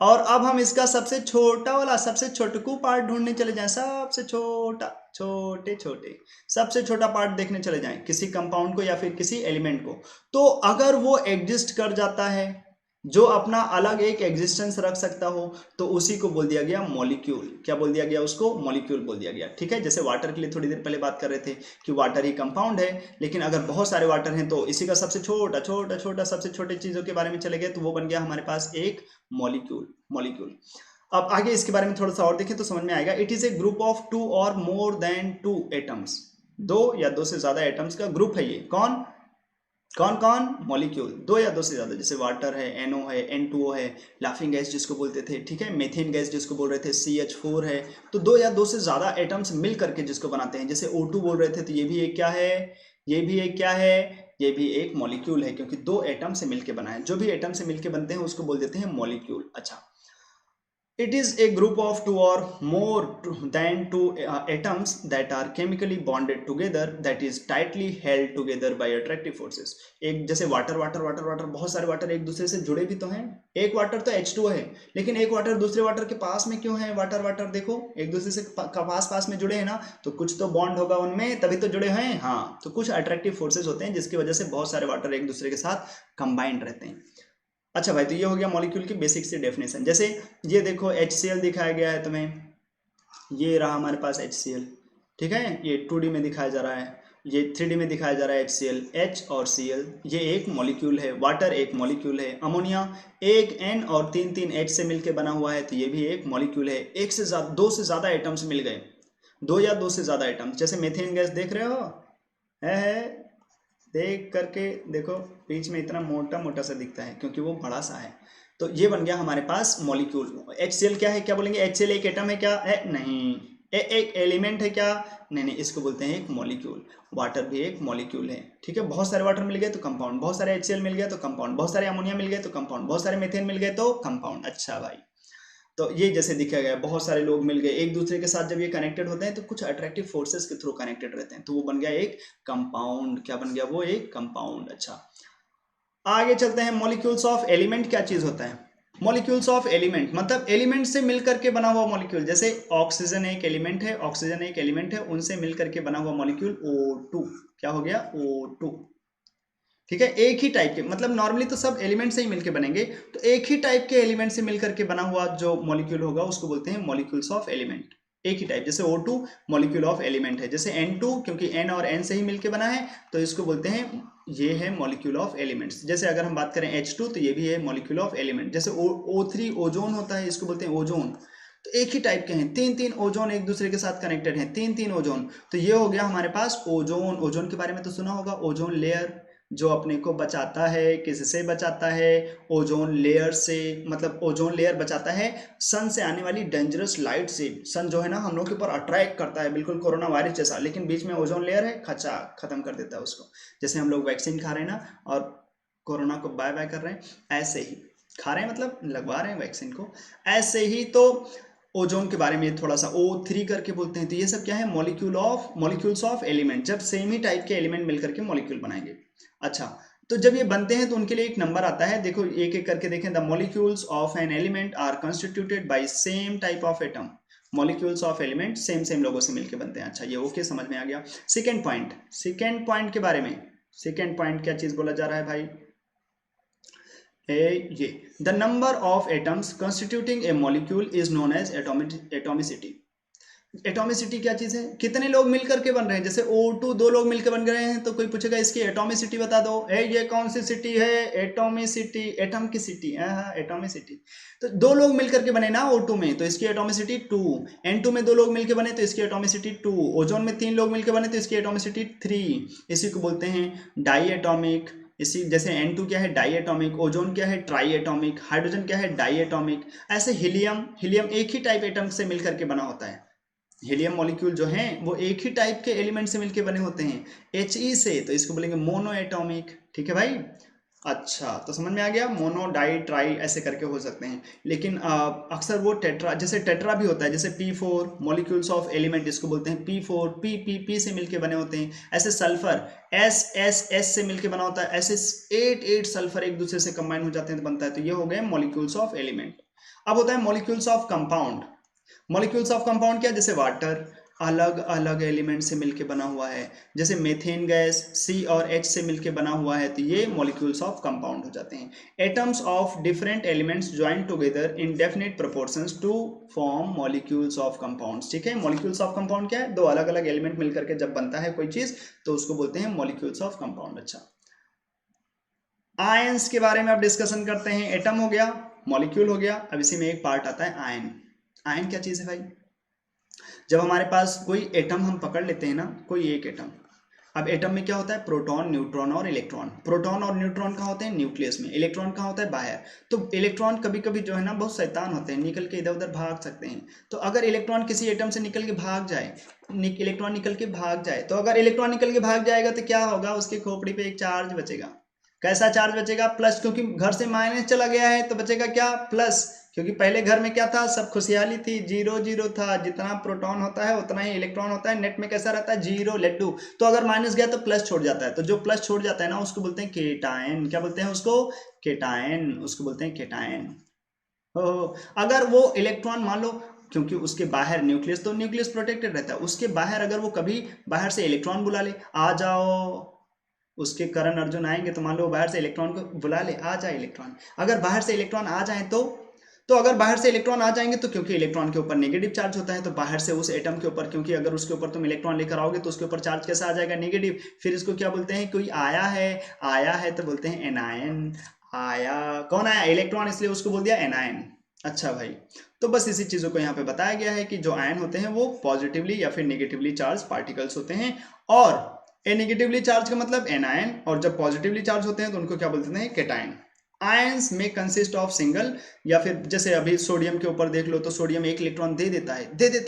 और अब हम इसका सबसे छोटा वाला, सबसे छोटकू पार्ट ढूंढने चले जाएं, सबसे छोटा, छोटे छोटे सबसे छोटा पार्ट देखने चले जाएं किसी कंपाउंड को या फिर किसी एलिमेंट को। तो अगर वो एग्जिस्ट कर जाता है, जो अपना अलग एक एग्जिस्टेंस रख सकता हो, तो उसी को बोल दिया गया मॉलिक्यूल। क्या बोल दिया गया उसको? मॉलिक्यूल बोल दिया गया। ठीक है, जैसे वाटर के लिए थोड़ी देर पहले बात कर रहे थे कि वाटर ही कंपाउंड है, लेकिन अगर बहुत सारे वाटर हैं तो इसी का सबसे छोटा छोटा छोटा सबसे छोटे चीजों के बारे में चले गए तो वो बन गया हमारे पास एक मॉलिक्यूल। मॉलिक्यूल। अब आगे इसके बारे में थोड़ा सा और देखें तो समझ में आएगा। It is a group of two or more then two atoms. दो या दो से ज्यादा एटम्स का ग्रुप है ये। कौन कौन कौन? मॉलिक्यूल। दो या दो से ज्यादा, जैसे वाटर है, NO है, N2O है, लाफिंग गैस जिसको बोलते थे, ठीक है, मेथेन गैस जिसको बोल रहे थे, CH4 है। तो दो या दो से ज्यादा एटम्स मिल करके जिसको बनाते हैं, जैसे O2 बोल रहे थे, तो ये भी एक क्या है? ये भी एक क्या है? ये भी एक मॉलिक्यूल है, क्योंकि दो एटम से मिलकर बना है। जो भी एटम से मिलकर बनते हैं उसको बोल देते हैं मॉलिक्यूल। अच्छा, it is a group of two or more than two atoms that are chemically bonded together, that is tightly held together by attractive forces। एक जैसे वाटर वाटर वाटर वाटर, बहुत सारे वाटर एक दूसरे से जुड़े भी तो हैं। एक वाटर तो H2O है, लेकिन एक वाटर दूसरे वाटर के पास में क्यों है? वाटर वाटर देखो एक दूसरे से पास पास में जुड़े हैं ना, तो कुछ तो बॉन्ड होगा उनमें, तभी तो जुड़े हैं। हाँ, तो कुछ अट्रैक्टिव फोर्सेज होते हैं जिसकी वजह से बहुत सारे वाटर एक दूसरे के साथ कंबाइंड रहते हैं। अच्छा भाई, तो ये हो गया मॉलिक्यूल की बेसिक सी डेफिनेशन। जैसे ये देखो HCl दिखाया गया है तुम्हें, ये रहा हमारे पास HCl, ठीक है, ये 2D में दिखाया जा रहा है, ये 3D में दिखाया जा रहा है HCl, H और Cl, ये एक मॉलिक्यूल है। वाटर एक मॉलिक्यूल है। अमोनिया एक N और तीन तीन H से मिलकर बना हुआ है, तो ये भी एक मॉलिक्यूल है। एक से ज्यादा, दो से ज्यादा एटम्स मिल गए, दो या दो से ज्यादा एटम्स। जैसे मेथेन गैस देख रहे हो, है देख करके देखो, बीच में इतना मोटा मोटा सा दिखता है क्योंकि वो बड़ा सा है। तो ये बन गया हमारे पास मॉलिक्यूल। HCl क्या है? क्या बोलेंगे? HCl एक एटम है क्या? नहीं। एक एलिमेंट है क्या? नहीं नहीं, इसको बोलते हैं एक मॉलिक्यूल। वाटर भी एक मॉलिक्यूल है। ठीक है, बहुत सारे वाटर मिल गए तो कंपाउंड, बहुत सारे HCl मिल गया तो कंपाउंड, बहुत सारे अमोनिया मिल गए तो कंपाउंड, बहुत सारे मेथेन मिल गए तो कंपाउंड। अच्छा भाई, तो ये जैसे दिखा गया, बहुत सारे लोग मिल गए एक दूसरे के साथ, जब ये कनेक्टेड होते हैं तो कुछ अट्रैक्टिव फोर्सेस के थ्रू कनेक्टेड रहते हैं, तो वो बन गया एक कंपाउंड। क्या बन गया? वो एक कंपाउंड। अच्छा, आगे चलते हैं। मॉलिक्यूल्स ऑफ एलिमेंट क्या चीज होता है? मॉलिक्यूल्स ऑफ एलिमेंट मतलब एलिमेंट से मिलकर के बना हुआ मॉलिक्यूल। जैसे ऑक्सीजन एक एलिमेंट है, ऑक्सीजन एक एलिमेंट है, उनसे मिलकर के बना हुआ मॉलिक्यूल O2। क्या हो गया? O2। ठीक है, एक ही टाइप के, मतलब नॉर्मली तो सब एलिमेंट से ही मिलके बनेंगे, तो एक ही टाइप के एलिमेंट से मिलकर के बना हुआ जो मॉलिक्यूल होगा उसको बोलते हैं मॉलिक्यूल्स ऑफ एलिमेंट। एक ही टाइप, जैसे O2 मॉलिक्यूल ऑफ एलिमेंट है, जैसे N2 क्योंकि N और N से ही मिलके बना है तो इसको बोलते हैं, ये है मॉलिक्यूल ऑफ एलिमेंट्स। जैसे अगर हम बात करें H2 तो ये भी है मॉलिक्यूल ऑफ एलिमेंट। जैसे O3 ओजोन होता है, इसको बोलते हैं ओजोन। तो एक ही टाइप के हैं, तीन तीन ओजोन एक दूसरे के साथ कनेक्टेड हैं, तीन तीन ओजोन। तो ये हो गया हमारे पास ओजोन। ओजोन के बारे में तो सुना होगा, ओजोन लेयर जो अपने को बचाता है, किससे बचाता है? ओजोन लेयर से। मतलब ओजोन लेयर बचाता है सन से आने वाली डेंजरस लाइट से। सन जो है ना हम लोग के ऊपर अट्रैक्ट करता है, बिल्कुल कोरोना वायरस जैसा, लेकिन बीच में ओजोन लेयर है, खचा खत्म कर देता है उसको। जैसे हम लोग वैक्सीन खा रहे हैं ना और कोरोना को बाय बाय कर रहे हैं, ऐसे ही खा रहे हैं, मतलब लगवा रहे हैं वैक्सीन को, ऐसे ही। तो ओजोन के बारे में थोड़ा सा O3 करके बोलते हैं। तो ये सब क्या है? मॉलिक्यूल्स ऑफ एलिमेंट, जब सेम ही टाइप के एलिमेंट मिलकर के मॉलिक्यूल बनाएंगे। अच्छा, तो जब ये बनते हैं तो उनके लिए एक नंबर आता है, देखो एक एक करके देखें। The molecules of an element are constituted by same type of atom. Molecules of element same same लोगों से मिलकर बनते हैं। अच्छा, ये ओके, समझ में आ गया। सेकेंड पॉइंट के बारे में, सेकेंड पॉइंट क्या चीज बोला जा रहा है भाई? ये the number of atoms constituting a molecule is known as atomicity. Atomicity क्या चीज है, कितने लोग मिलकर के बन रहे हैं। जैसे O2 दो लोग मिलकर बन गए हैं तो कोई पूछेगा इसकी एटॉमिसिटी बता दो, ये कौन सी सिटी है, एटॉमिसिटी, एटम की सिटी, हाँ एटॉमिसिटी। तो दो लोग मिलकर के बने ना O2 में, तो इसकी एटॉमिसिटी 2। N2 में दो लोग मिलकर बने तो इसकी एटॉमिसिटी 2। ओजोन में तीन लोग मिलकर बने तो इसकी एटॉमिसिटी 3। इसी को बोलते हैं डाई एटॉमिक। इसी जैसे N2 क्या है, डाई एटॉमिक, ओजोन क्या है, ट्राई एटॉमिक, हाइड्रोजन क्या है, डाई एटॉमिक। ऐसे हीलियम, हीलियम एक ही टाइप एटम से मिलकर के बना होता है। हीलियम मॉलिक्यूल जो हैं वो एक ही टाइप के एलिमेंट से मिलके बने होते हैं, He से, तो इसको बोलेंगे मोनो एटॉमिक। ठीक है भाई। अच्छा, तो समझ में आ गया, मोनो डाई ट्राई ऐसे करके हो सकते हैं। लेकिन अक्सर वो टेट्रा, जैसे टेट्रा भी होता है, जैसे P4 मॉलिक्यूल्स ऑफ एलिमेंट, इसको बोलते हैं P4, P से मिलके बने होते हैं। ऐसे सल्फर S से मिलके बना होता है। ऐसे 8 सल्फर एक दूसरे से कंबाइन हो जाते हैं तो बनता है। तो ये हो गए मॉलिक्यूल्स ऑफ एलिमेंट। अब होता है molecules of compound. Molecules of compound क्या, जैसे वाटर अलग अलग एलिमेंट से मिलके बना हुआ है, जैसे मेथेन गैस C और H से मिलके बना हुआ है, तो ये मॉलिक्यूल्स ऑफ कंपाउंड हो जाते हैं। Atoms of different elements join together in definite proportions to form molecules of compounds. ठीक है, मॉलिक्यूल्स ऑफ कंपाउंड क्या है, दो अलग अलग एलिमेंट मिलकर के जब बनता है कोई चीज तो उसको बोलते हैं मॉलिक्यूल्स ऑफ कंपाउंड। अच्छा, आयंस के बारे में अब डिस्कशन करते हैं। एटम हो गया, मॉलिक्यूल हो गया, अब इसी में एक पार्ट आता है आयन। आयन क्या चीज है भाई, जब हमारे पास कोई एटम हम पकड़ लेते हैं ना, कोई एक एटम, अब एटम में क्या होता है, प्रोटॉन, न्यूट्रॉन और इलेक्ट्रॉन। प्रोटॉन और न्यूट्रॉन कहाँ होते हैं, न्यूक्लियस में। इलेक्ट्रॉन कहाँ होता है, बाहर। तो इलेक्ट्रॉन कभी कभी जो है ना बहुत शैतान होते हैं, निकल के इधर उधर भाग सकते हैं। तो अगर इलेक्ट्रॉन किसी एटम से निकल के भाग जाए, इलेक्ट्रॉन निकल के भाग जाए, तो अगर इलेक्ट्रॉन निकल के भाग जाएगा तो क्या होगा, उसके खोपड़ी पे एक चार्ज बचेगा। कैसा चार्ज बचेगा, प्लस, क्योंकि घर से माइनस चला गया है तो बचेगा क्या, प्लस। क्योंकि पहले घर में क्या था, सब खुशहाली थी, जीरो जीरो था, जितना प्रोटॉन होता है उतना ही इलेक्ट्रॉन होता है, नेट में कैसा रहता है, जीरो लड्डू। तो अगर माइनस गया तो प्लस छोड़ जाता है, तो जो प्लस छोड़ जाता है ना उसको बोलते हैं केटायन। क्या बोलते हैं उसको, केटायन, उसको बोलते हैं केटायन। अगर वो इलेक्ट्रॉन मान लो, क्योंकि उसके बाहर न्यूक्लियस, तो न्यूक्लियस प्रोटेक्टेड रहता है, उसके बाहर अगर वो कभी बाहर से इलेक्ट्रॉन बुला ले, आ जाओ, उसके करण अर्जुन आएंगे तो मान लो बाहर से इलेक्ट्रॉन को बुला ले, आ जाए इलेक्ट्रॉन। अगर बाहर से इलेक्ट्रॉन आ जाए तो अगर बाहर से इलेक्ट्रॉन आ जाएंगे तो क्योंकि इलेक्ट्रॉन के ऊपर नेगेटिव चार्ज होता है, तो बाहर से उस एटम के ऊपर, क्योंकि अगर उसके ऊपर तुम इलेक्ट्रॉन लेकर आओगे तो उसके ऊपर चार्ज कैसा आ जाएगा, नेगेटिव। फिर इसको क्या बोलते हैं, कोई आया है, आया है तो बोलते हैं एनायन। आया, कौन आया, इलेक्ट्रॉन, इसलिए उसको बोल दिया एनायन। अच्छा भाई, तो बस इसी चीजों को यहाँ पे बताया गया है कि जो आयन होते हैं वो पॉजिटिवली या फिर नेगेटिवली चार्ज पार्टिकल्स होते हैं। और ए नेगेटिवली चार्ज का मतलब एनायन, और जब पॉजिटिवली चार्ज होते हैं तो उनको क्या बोलते हैं, केटायन। आयंस में कंसिस्ट ऑफ सिंगल, या फिर जैसे अभी सोडियम के ऊपर देख लो तो सोडियम एक इलेक्ट्रॉन दे देता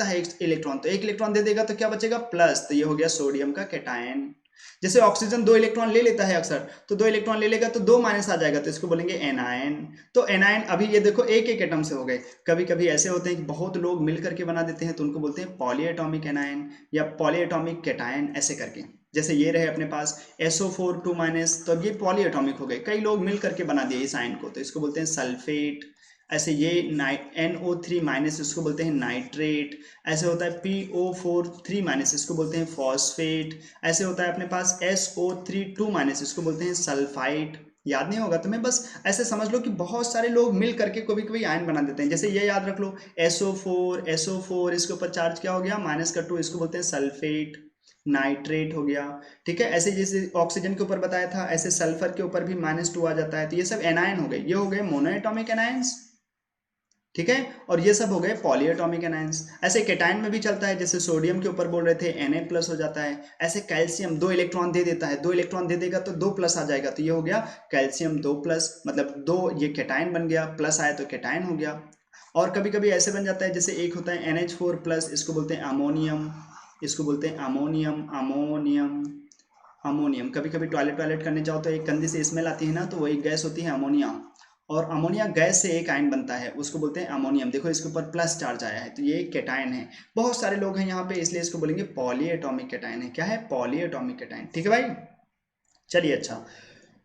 है एक इलेक्ट्रॉन, तो एक इलेक्ट्रॉन दे देगा तो क्या बचेगा, प्लस, तो ये हो गया सोडियम का केटायन। जैसे ऑक्सीजन दो इलेक्ट्रॉन ले लेता है अक्सर, तो दो इलेक्ट्रॉन ले लेगा तो दो माइनस आ जाएगा, तो इसको बोलेंगे एनायन। तो एनायन, अभी ये देखो एक एक एटम से हो गए। कभी कभी ऐसे होते हैं कि बहुत लोग मिल करके बना देते हैं तो उनको बोलते हैं पॉलीएटॉमिक एनायन या पॉलीएटॉमिक केटायन, ऐसे करके। जैसे ये रहे अपने पास SO4 2 माइनस, तो अब ये पॉलीएटॉमिक हो गए, कई लोग मिल करके बना दिए इस आयन को, तो इसको बोलते हैं सल्फेट। ऐसे ये NO3 माइनस, इसको बोलते हैं नाइट्रेट। ऐसे होता है PO4 3 माइनस, इसको बोलते हैं फॉस्फेट। ऐसे होता है अपने पास SO3 2 माइनस, इसको बोलते हैं सल्फाइट। याद नहीं होगा तुम्हें, बस ऐसे समझ लो कि बहुत सारे लोग मिल करके कभी कभी आयन बना देते हैं। जैसे ये याद रख लो, SO4 इसके ऊपर चार्ज क्या हो गया, -2, इसको बोलते हैं सल्फेट, नाइट्रेट हो गया। ठीक है, ऐसे जैसे ऑक्सीजन के ऊपर बताया था, ऐसे सल्फर के ऊपर भी -2 आ जाता है, तो ये सब एनायन हो गए, ये हो गए मोनोएटॉमिक एनायंस। ठीक है, और ये सब हो गए पॉलीएटॉमिक एनायंस। ऐसे केटायन में भी चलता है, जैसे सोडियम के ऊपर बोल रहे थे Na+ हो जाता है। ऐसे कैल्शियम दो इलेक्ट्रॉन दे देता है, दो इलेक्ट्रॉन दे देगा तो 2+ आ जाएगा, तो ये हो गया कैल्शियम 2+, मतलब दो, ये केटायन बन गया, प्लस आया तो केटायन हो गया। और कभी कभी ऐसे बन जाता है, जैसे एक होता है NH4+, इसको बोलते हैं अमोनियम, इसको बोलते हैं अमोनियम, अमोनियम, अमोनियम। कभी कभी टॉयलेट टॉयलेट करने जाओ तो एक गंदी सी स्मेल आती है ना, तो वही गैस होती है अमोनिया। और अमोनिया गैस से एक आयन बनता है, उसको बोलते हैं अमोनियम। देखो इसके ऊपर प्लस चार्ज आया है, तो ये एक केटायन है। बहुत सारे लोग हैं यहाँ पे, इसलिए इसको बोलेंगे पॉलीएटॉमिक केटायन है। क्या है, पॉलीएटॉमिक केटायन। ठीक है भाई, चलिए। अच्छा,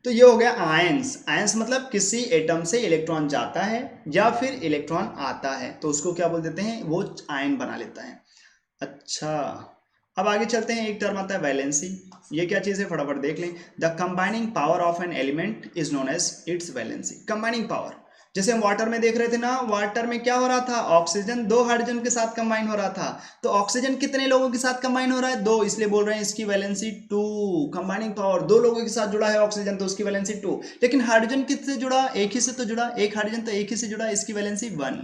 तो ये हो गया आयंस। आयंस मतलब किसी एटम से इलेक्ट्रॉन जाता है या फिर इलेक्ट्रॉन आता है तो उसको क्या बोल देते हैं, वो आयन बना लेता है। अच्छा, अब आगे चलते हैं, एक टर्म आता है वैलेंसी। ये क्या चीज़ है, फटाफट देख लें। The combining power of an element is known as its valency. Combining power, जैसे हम वाटर में देख रहे थे ना, वाटर में क्या हो रहा था, ऑक्सीजन दो हाइड्रोजन के साथ कंबाइन हो रहा था। तो ऑक्सीजन कितने लोगों के साथ कंबाइन हो रहा है, दो, इसलिए बोल रहे हैं इसकी वैलेंसी 2। कंबाइनिंग पावर, दो लोगों के साथ जुड़ा है ऑक्सीजन तो उसकी वैलेंसी 2। लेकिन हाइड्रोजन किससे जुड़ा, एक ही से तो जुड़ा, एक हाइड्रोजन तो एक ही से जुड़ा, इसकी वैलेंसी 1।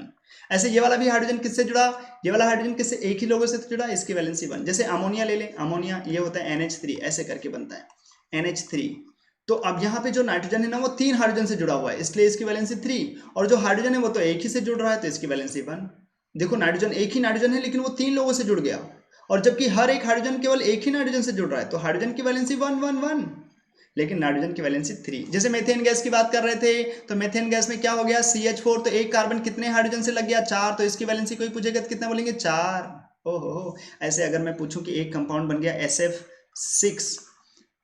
ऐसे ये वाला भी हाइड्रोजन किससे जुड़ा, ये वाला हाइड्रोजन किससे, एक ही लोगों से तो जुड़ा, इसकी वैलेंसी 1। जैसे अमोनिया ले लें, अमोनिया ये होता है NH3, ऐसे करके बनता है NH3। तो अब यहाँ पे जो नाइट्रोजन है ना वो 3 हाइड्रोजन से जुड़ा हुआ है, इसलिए इसकी वैलेंसी 3। और जो हाइड्रोजन है वो तो एक ही से जुड़ रहा है तो इसकी वैलेंसी 1। देखो नाइट्रोजन एक ही नाइट्रोजन है लेकिन वो 3 लोगों से जुड़ गया, और जबकि हर एक हाइड्रोजन केवल एक ही नाइट्रोजन से जुड़ रहा है तो हाइड्रोजन की वैलेंसी 1 1 1, लेकिन नाइट्रोजन की वैलेंसी 3। जैसे मेथेन गैस की बात कर रहे थे, तो मेथेन गैस में क्या हो गया, CH4, तो एक कार्बन कितने हाइड्रोजन से लग गया, 4, तो इसकी वैलेंसी कोई पूछेगा तो कितना बोलेंगे, 4। ओहो। ऐसे अगर मैं पूछूं कि एक कंपाउंड बन गया SF6,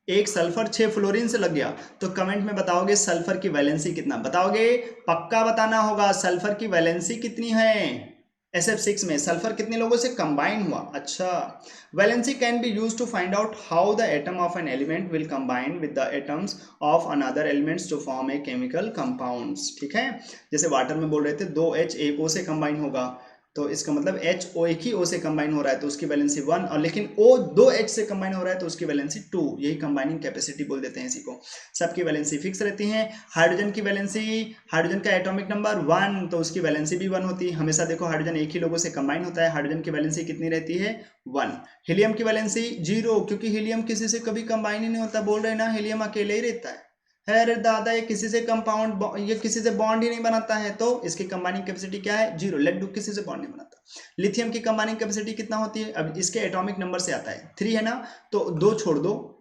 एक सल्फर 6 फ्लोरीन से लग गया, तो कमेंट में बताओगे सल्फर की वैलेंसी कितना, बताओगे, पक्का बताना होगा सल्फर की वैलेंसी कितनी है। SF6 में सल्फर कितने लोगों से कंबाइन हुआ। अच्छा, valency can be use to find out how the atom of an element will combine with the atoms of another elements to form a chemical compounds. ठीक है, जैसे वाटर में बोल रहे थे 2H एक O से कंबाइन होगा, तो इसका मतलब HO एक ही O से कंबाइन हो रहा है तो उसकी वैलेंसी 1, और लेकिन O 2H से कंबाइन हो रहा है तो उसकी वैलेंसी 2। यही कंबाइनिंग कैपेसिटी बोल देते हैं इसी को। सबकी वैलेंसी फिक्स रहती है। हाइड्रोजन की वैलेंसी, हाइड्रोजन का एटॉमिक नंबर 1 तो उसकी वैलेंसी भी 1 होती है हमेशा। देखो हाइड्रोजन एक ही लोगों से कंबाइन होता है, हाइड्रोजन की वैलेंसी कितनी रहती है, 1। हीलियम की वैलेंसी 0, क्योंकि हीलियम किसी से कभी कंबाइन ही नहीं होता, बोल रहे ना हीलियम अकेले ही रहता है। अरे दादा, ये किसी से कंपाउंड, ये किसी से बॉन्ड ही नहीं बनाता है, तो इसकी कंबाइनिंग कैपेसिटी क्या है, 0। लड्डू किसी से बॉन्ड नहीं बनाता। लिथियम की कंबाइनिंग कैपेसिटी कितना होती है, अब इसके एटॉमिक नंबर से आता है, 3 है ना, तो 2 छोड़ दो,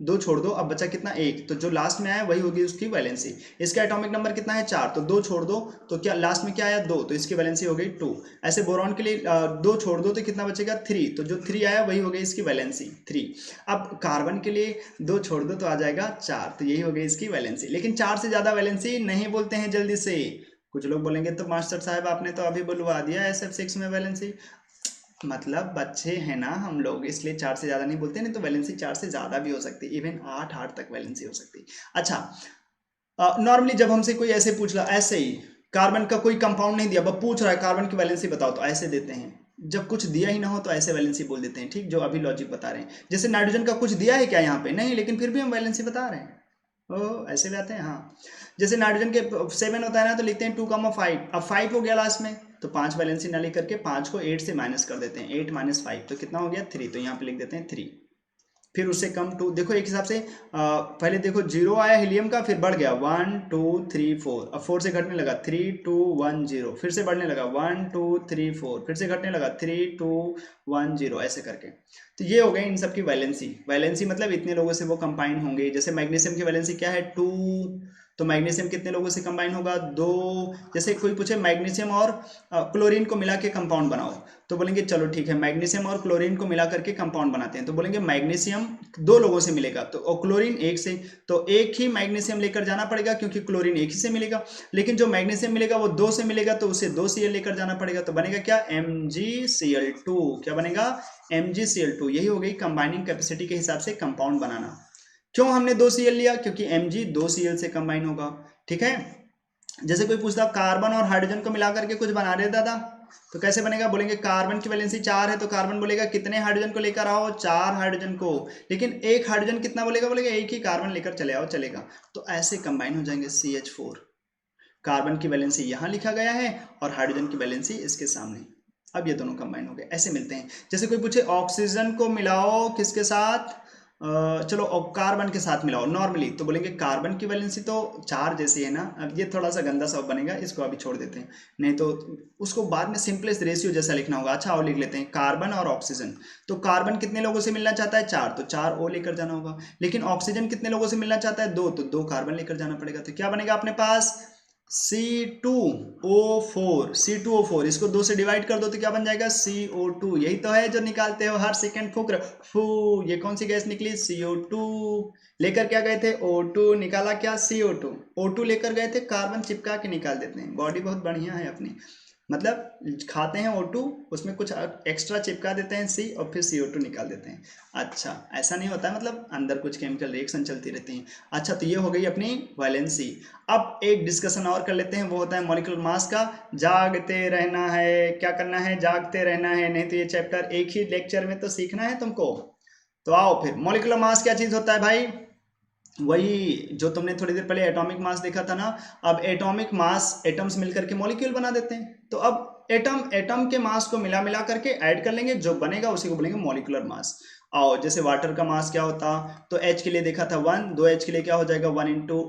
2 छोड़ दो, अब बचा कितना, 1, तो जो लास्ट में आया वही होगी उसकी वैलेंसी। इसका एटॉमिक नंबर कितना है, 4, तो 2 छोड़ दो, तो क्या लास्ट में क्या आया, 2, तो इसकी वैलेंसी हो गई 2। ऐसे बोरॉन के लिए 2 छोड़ दो तो कितना बचेगा, 3, तो जो 3 आया वही हो गई इसकी वैलेंसी 3। अब कार्बन के लिए 2 छोड़ दो तो आ जाएगा 4, तो यही हो गई इसकी वैलेंसी। लेकिन 4 से ज्यादा वैलेंसी नहीं बोलते हैं जल्दी से। कुछ लोग बोलेंगे तो मास्टर साहब आपने तो अभी बुलवा दिया SF6 में वैलेंसी, मतलब बच्चे हैं ना हम लोग, इसलिए 4 से ज़्यादा नहीं बोलते, नहीं तो वैलेंसी 4 से ज़्यादा भी हो सकती है, इवन 8 तक वैलेंसी हो सकती है। अच्छा, नॉर्मली जब हमसे कोई ऐसे पूछ रहा, ऐसे ही कार्बन का कोई कंपाउंड नहीं दिया, बस पूछ रहा है कार्बन की वैलेंसी बताओ, तो ऐसे देते हैं। जब कुछ दिया ही ना हो तो ऐसे वैलेंसी बोल देते हैं, ठीक, जो अभी लॉजिक बता रहे हैं। जैसे नाइट्रोजन का कुछ दिया है क्या यहाँ पे, नहीं, लेकिन फिर भी हम वैलेंसी बता रहे हैं। ओह, ऐसे भी आते हैं, हाँ। जैसे नाइट्रोजन के 7 होता है ना, तो लिखते हैं 2,5, अब 5 हो गया लास्ट में, तो 5 वैलेंसी ना लिख करके 5 को 8 से माइनस कर देते हैं, 8 - 5, तो कितना हो गया, 3, तो यहाँ पे लिख देते हैं 3। फिर उससे कम 2, देखो एक हिसाब से पहले देखो 0 आया हीलियम का, फिर बढ़ गया 1 2 3 4, अब 4 से घटने लगा 3 2 1 0, फिर से बढ़ने लगा 1 2 3 4, फिर से घटने लगा 3 2 1 0, ऐसे करके। तो ये हो गए इन सब की वैलेंसी। वैलेंसी मतलब इतने लोगों से वो कंबाइन होंगे। जैसे मैग्नीशियम की वैलेंसी क्या है, 2, तो मैग्नीशियम कितने लोगों से कंबाइन होगा, 2। जैसे कोई पूछे मैग्नीशियम और क्लोरीन को मिला के कंपाउंड बनाओ, तो बोलेंगे चलो ठीक है, मैग्नीशियम और क्लोरीन को मिला करके कंपाउंड बनाते हैं, तो बोलेंगे मैग्नीशियम 2 लोगों से मिलेगा, तो और क्लोरीन 1 से, तो एक ही मैग्नीशियम लेकर जाना पड़ेगा क्योंकि क्लोरीन एक ही से मिलेगा। लेकिन जो मैग्नीशियम मिलेगा वो 2 से मिलेगा, तो उसे 2 Cl लेकर जाना पड़ेगा, तो बनेगा क्या, MgCl2। क्या बनेगा, MgCl2। यही हो गई कंबाइनिंग कैपेसिटी के हिसाब से कंपाउंड बनाना। क्यों हमने 2 Cl लिया, क्योंकि Mg 2 Cl से कंबाइन होगा। ठीक है, जैसे कोई पूछता कार्बन और हाइड्रोजन को मिला करके कुछ बना रहे दादा, तो कैसे बनेगा, बोलेंगे कार्बन की वैलेंसी 4 है, तो कार्बन बोलेगा कितने हाइड्रोजन को लेकर आओ, 4 हाइड्रोजन को। लेकिन एक हाइड्रोजन कितना बोलेगा, बोलेगा एक ही कार्बन लेकर चले आओ, चलेगा। तो ऐसे कंबाइन हो जाएंगे CH4। कार्बन की वैलेंसी यहाँ लिखा गया है और हाइड्रोजन की वैलेंसी इसके सामने। अब ये दोनों कंबाइन हो गए, ऐसे मिलते हैं। जैसे कोई पूछे ऑक्सीजन को मिलाओ किसके साथ, चलो कार्बन के साथ मिलाओ नॉर्मली, तो बोलेंगे कार्बन की वैलेंसी तो 4 जैसी है ना। अब ये थोड़ा सा गंदा सा बनेगा, इसको अभी छोड़ देते हैं, नहीं तो उसको बाद में सिंपलेस्ट रेशियो जैसा लिखना होगा। अच्छा, और लिख लेते हैं कार्बन और ऑक्सीजन। तो कार्बन कितने लोगों से मिलना चाहता है, 4, तो 4 O लेकर जाना होगा। लेकिन ऑक्सीजन कितने लोगों से मिलना चाहता है, 2, तो 2 कार्बन लेकर जाना पड़ेगा। तो क्या बनेगा अपने पास, C2O4, C2O4, इसको 2 से डिवाइड कर दो तो क्या बन जाएगा, CO2। यही तो है जो निकालते हो हर सेकंड, फूक फू, ये कौन सी गैस निकली, CO2। लेकर क्या गए थे, O2, निकाला क्या, CO2। O2 लेकर गए थे, कार्बन चिपका के निकाल देते हैं, बॉडी बहुत बढ़िया है अपनी। मतलब खाते हैं O2, उसमें कुछ एक्स्ट्रा चिपका देते हैं C और फिर CO2 निकाल देते हैं। अच्छा, ऐसा नहीं होता है, मतलब अंदर कुछ केमिकल रिएक्शन चलती रहती हैं। अच्छा, तो ये हो गई अपनी वैलेंसी। अब एक डिस्कशन और कर लेते हैं, वो होता है मॉलिक्यूलर मास का। जागते रहना है, क्या करना है, जागते रहना है, नहीं तो ये चैप्टर एक ही लेक्चर में तो सीखना है तुमको। तो आओ फिर, मॉलिक्यूलर मास क्या चीज होता है भाई? वही जो तुमने थोड़ी देर पहले एटॉमिक मास देखा था ना। अब एटॉमिक मास, एटम्स मिलकर के मॉलिक्यूल बना देते हैं, तो अब एटम एटम के मास को मिला मिला करके ऐड कर लेंगे, जो बनेगा उसी को बोलेंगे मॉलिक्यूलर मास। आओ, जैसे वाटर का मास क्या होता, तो H के लिए देखा था 1, 2H के लिए क्या हो जाएगा 1 इंटू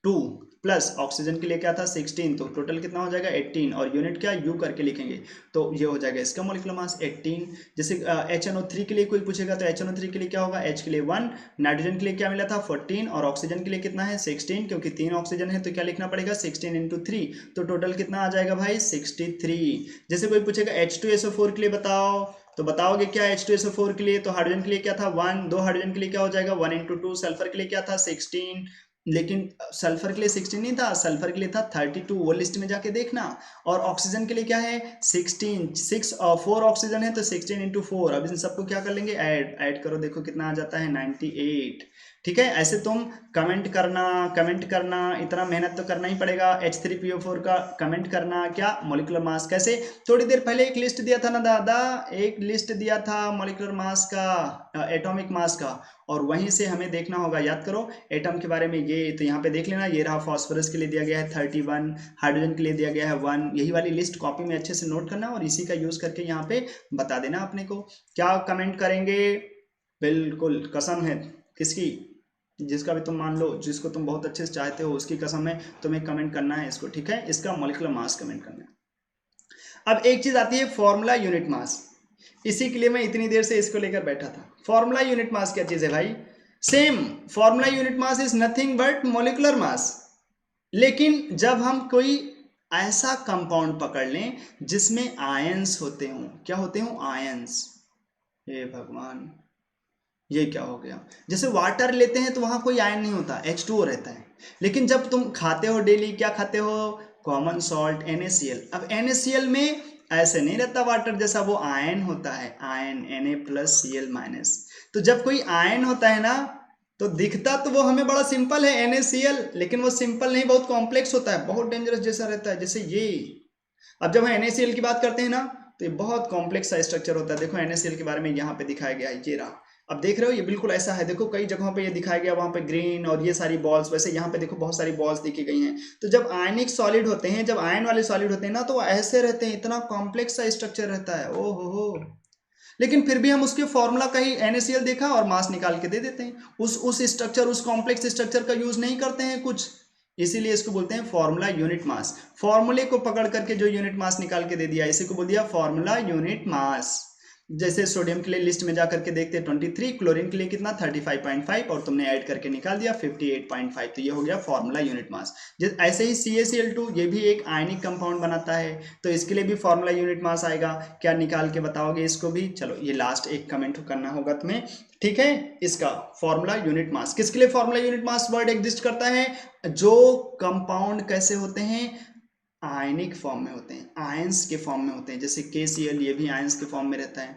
2, प्लस ऑक्सीजन के लिए क्या था 16, तो टोटल कितना हो जाएगा 18, और यूनिट क्या U करके लिखेंगे, तो ये हो जाएगा इसका मॉलिक्यूलर मास 18। जैसे HNO3 के लिए कोई पूछेगा तो HNO3 के लिए क्या होगा, H के लिए 1, नाइट्रोजन के लिए क्या मिला था 14, और ऑक्सीजन के लिए कितना है 16, क्योंकि 3 ऑक्सीजन है तो क्या लिखना पड़ेगा 16 इंटू 3, तो टोटल कितना आ जाएगा भाई 63। जैसे कोई पूछेगा H2SO4 के लिए बताओ, तो बताओगे क्या H2SO4 के लिए, तो हाइड्रोजन के लिए क्या था 1, दो हाइड्रोजन के लिए क्या हो जाएगा 1 इंटू 2, सल्फर के लिए क्या था 16, लेकिन सल्फर के लिए 16 नहीं था, सल्फर के लिए था 32, वो लिस्ट में जाके देखना। और ऑक्सीजन के लिए क्या है 16, 6 और 4 ऑक्सीजन है तो 16 इंटू 4। अब इन सबको क्या कर लेंगे, ऐड करो, देखो कितना आ जाता है 98। ठीक है, ऐसे तुम कमेंट करना, इतना मेहनत तो करना ही पड़ेगा। H3PO4 का कमेंट करना, क्या मॉलिक्यूलर मास कैसे। थोड़ी देर पहले एक लिस्ट दिया था ना दादा, एक लिस्ट दिया था मॉलिक्यूलर मास का, एटॉमिक मास का, और वहीं से हमें देखना होगा, याद करो एटम के बारे में। ये तो यहाँ पे देख लेना, ये रहा फॉस्फोरस के लिए दिया गया है 31, हाइड्रोजन के लिए दिया गया है 1, यही वाली लिस्ट कॉपी में अच्छे से नोट करना और इसी का यूज करके यहाँ पे बता देना अपने को। क्या कमेंट करेंगे, बिल्कुल कसम है किसकी, जिसका भी तुम मान लो, जिसको तुम बहुत अच्छे से चाहते हो उसकी कसम है, तुम्हें कमेंट करना है इसको, ठीक है, इसका मॉलिक्यूलर मास कमेंट करना है। अब एक चीज आती है फॉर्मूला यूनिट मास, इसी के लिए मैं इतनी देर से इसको लेकर बैठा था। फॉर्मूला यूनिट मास क्या चीज है भाई? Same, formula unit mass is nothing but molecular mass. लेकिन जब हम कोई ऐसा कंपाउंड पकड़ लें जिसमें आयंस होते हों, क्या होते हों, आयंस, हे भगवान ये क्या हो गया, जैसे वाटर लेते हैं तो वहां कोई आयन नहीं होता, H2O रहता है। लेकिन जब तुम खाते हो डेली, क्या खाते हो, कॉमन सॉल्ट NaCl। अब NaCl में ऐसे नहीं रहता वाटर जैसा, वो आयन होता है, आयन Na+Cl-। तो जब कोई आयन होता है ना, तो दिखता तो वो हमें बड़ा सिंपल है NaCl, लेकिन वो सिंपल नहीं, बहुत कॉम्प्लेक्स होता है, बहुत डेंजरस जैसा रहता है, जैसे ये। अब जब हम NaCl की बात करते हैं ना, तो ये बहुत कॉम्प्लेक्स सा स्ट्रक्चर होता है। देखो NaCl के बारे में यहाँ पे दिखाया गया है, ये रहा। अब देख रहे हो ये बिल्कुल ऐसा है, देखो कई जगहों पे ये दिखाया गया, वहां पे ग्रीन और ये सारी बॉल्स, वैसे यहाँ पे देखो बहुत सारी बॉल्स दिखी गई हैं। तो जब आयनिक सॉलिड होते हैं, जब आयन वाले सॉलिड होते हैं ना, तो वो ऐसे रहते हैं, इतना कॉम्प्लेक्स सा स्ट्रक्चर रहता है, ओ हो। लेकिन फिर भी हम उसके फॉर्मूला का ही NaCl देखा और मास निकाल के दे देते हैं, उस स्ट्रक्चर, उस कॉम्प्लेक्स स्ट्रक्चर का यूज नहीं करते हैं कुछ, इसीलिए इसको बोलते हैं फॉर्मूला यूनिट मास। फॉर्मूले को पकड़ करके जो यूनिट मास निकाल के दे दिया, इसी को बोल दिया फॉर्मूला यूनिट मास। जैसे सोडियम के लिए लिस्ट में जाकर के देखते हैं 23, क्लोरीन के लिए कितना 35.5, और तुमने ऐड करके निकाल दिया 58.5, तो ये हो गया फॉर्मूला यूनिट मास। ऐसे ही CaCl2, ये भी एक आयनिक कंपाउंड बनाता है, तो इसके लिए भी फॉर्मूला यूनिट मास आएगा। क्या निकाल के बताओगे इसको भी? चलो ये लास्ट एक कमेंट करना होगा तुम्हें, ठीक है। इसका फॉर्मूला यूनिट मास, किसके लिए formula unit mass word exist करता है? जो कंपाउंड कैसे होते हैं, आयनिक फॉर्म में होते हैं, आयंस के फॉर्म में होते हैं, जैसे KCl, ये भी आयंस के फॉर्म में रहता है,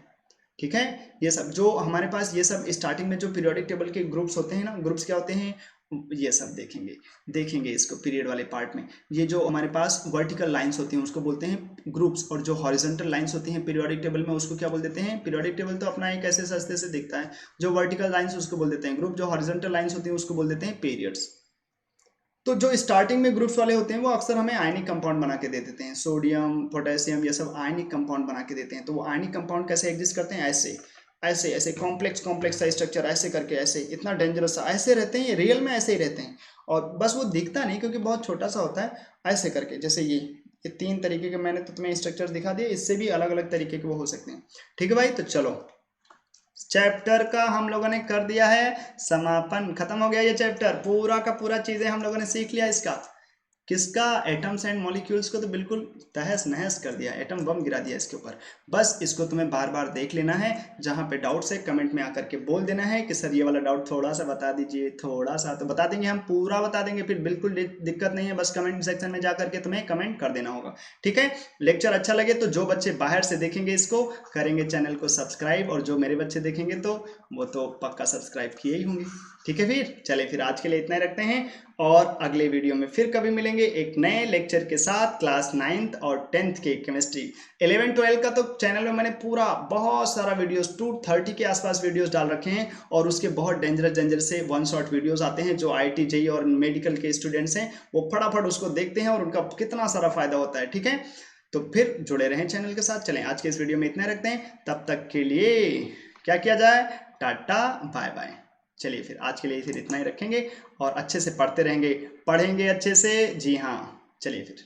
ठीक है। ये सब जो हमारे पास, ये सब स्टार्टिंग में जो पीरियोडिक टेबल के ग्रुप्स होते हैं ना, ग्रुप्स क्या होते हैं, ये सब देखेंगे इसको पीरियड वाले पार्ट में। ये जो हमारे पास वर्टिकल लाइंस होती हैं उसको बोलते हैं ग्रुप्स, और जो हॉरिजॉन्टल लाइंस होती हैं पीरियोडिक टेबल में उसको क्या बोल देते हैं, पीरियोडिक टेबल तो अपना एक ऐसे सस्ते से दिखता है, जो वर्टिकल लाइंस उसको बोल देते हैं ग्रुप, जो हॉरिजॉन्टल लाइंस होती हैं उसको बोल देते हैं पीरियड्स। तो जो स्टार्टिंग में ग्रुप्स वाले होते हैं वो अक्सर हमें आयनिक कंपाउंड बना के दे देते हैं, सोडियम पोटेशियम ये सब आयनिक कंपाउंड बना के देते हैं। तो वो आयनिक कंपाउंड कैसे एग्जिस्ट करते हैं, ऐसे ऐसे ऐसे कॉम्प्लेक्स सा स्ट्रक्चर, ऐसे करके, ऐसे इतना डेंजरस सा ऐसे रहते हैं, ये रियल में ऐसे ही रहते हैं, और बस वो दिखता नहीं क्योंकि बहुत छोटा सा होता है, ऐसे करके, जैसे ये 3 तरीके के मैंने तो तुम्हें स्ट्रक्चर दिखा दिए, इससे भी अलग अलग तरीके के वो हो सकते हैं, ठीक है भाई। तो चलो चैप्टर का हम लोगों ने कर दिया है समापन, खत्म हो गया ये चैप्टर, पूरा का पूरा चीजें हम लोगों ने सीख लिया इसका, किसका, एटम्स एंड मॉलिक्यूल्स को तो बिल्कुल तहस नहस कर दिया, एटम बम गिरा दिया इसके ऊपर। बस इसको तुम्हें बार बार देख लेना है, जहाँ पे डाउट्स है कमेंट में आकर के बोल देना है कि सर ये वाला डाउट थोड़ा सा बता दीजिए, थोड़ा सा तो बता देंगे हम, पूरा बता देंगे, फिर बिल्कुल दिक्कत नहीं है, बस कमेंट सेक्शन में जा करके तुम्हें कमेंट कर देना होगा। ठीक है, लेक्चर अच्छा लगे तो जो बच्चे बाहर से देखेंगे इसको करेंगे चैनल को सब्सक्राइब, और जो मेरे बच्चे देखेंगे तो वो तो पक्का सब्सक्राइब किए ही होंगे। ठीक है, फिर चले, फिर आज के लिए इतना ही रखते हैं, और अगले वीडियो में फिर कभी मिलेंगे एक नए लेक्चर के साथ क्लास 9th और 10th के केमिस्ट्री। 11 12 का तो चैनल में मैंने पूरा बहुत सारा वीडियोस 230 के आसपास वीडियोस डाल रखे हैं, और उसके बहुत डेंजरस से वन शॉट वीडियोस आते हैं जो IIT JEE और मेडिकल के स्टूडेंट्स हैं वो फटाफट उसको देखते हैं और उनका कितना सारा फायदा होता है। ठीक है, तो फिर जुड़े रहें चैनल के साथ। चलें, आज के इस वीडियो में इतना रखते हैं, तब तक के लिए क्या किया जाए, टाटा बाय बाय। चलिए फिर आज के लिए फिर इतना ही रखेंगे, और अच्छे से पढ़ते रहेंगे, पढ़ेंगे अच्छे से, जी हाँ। चलिए फिर।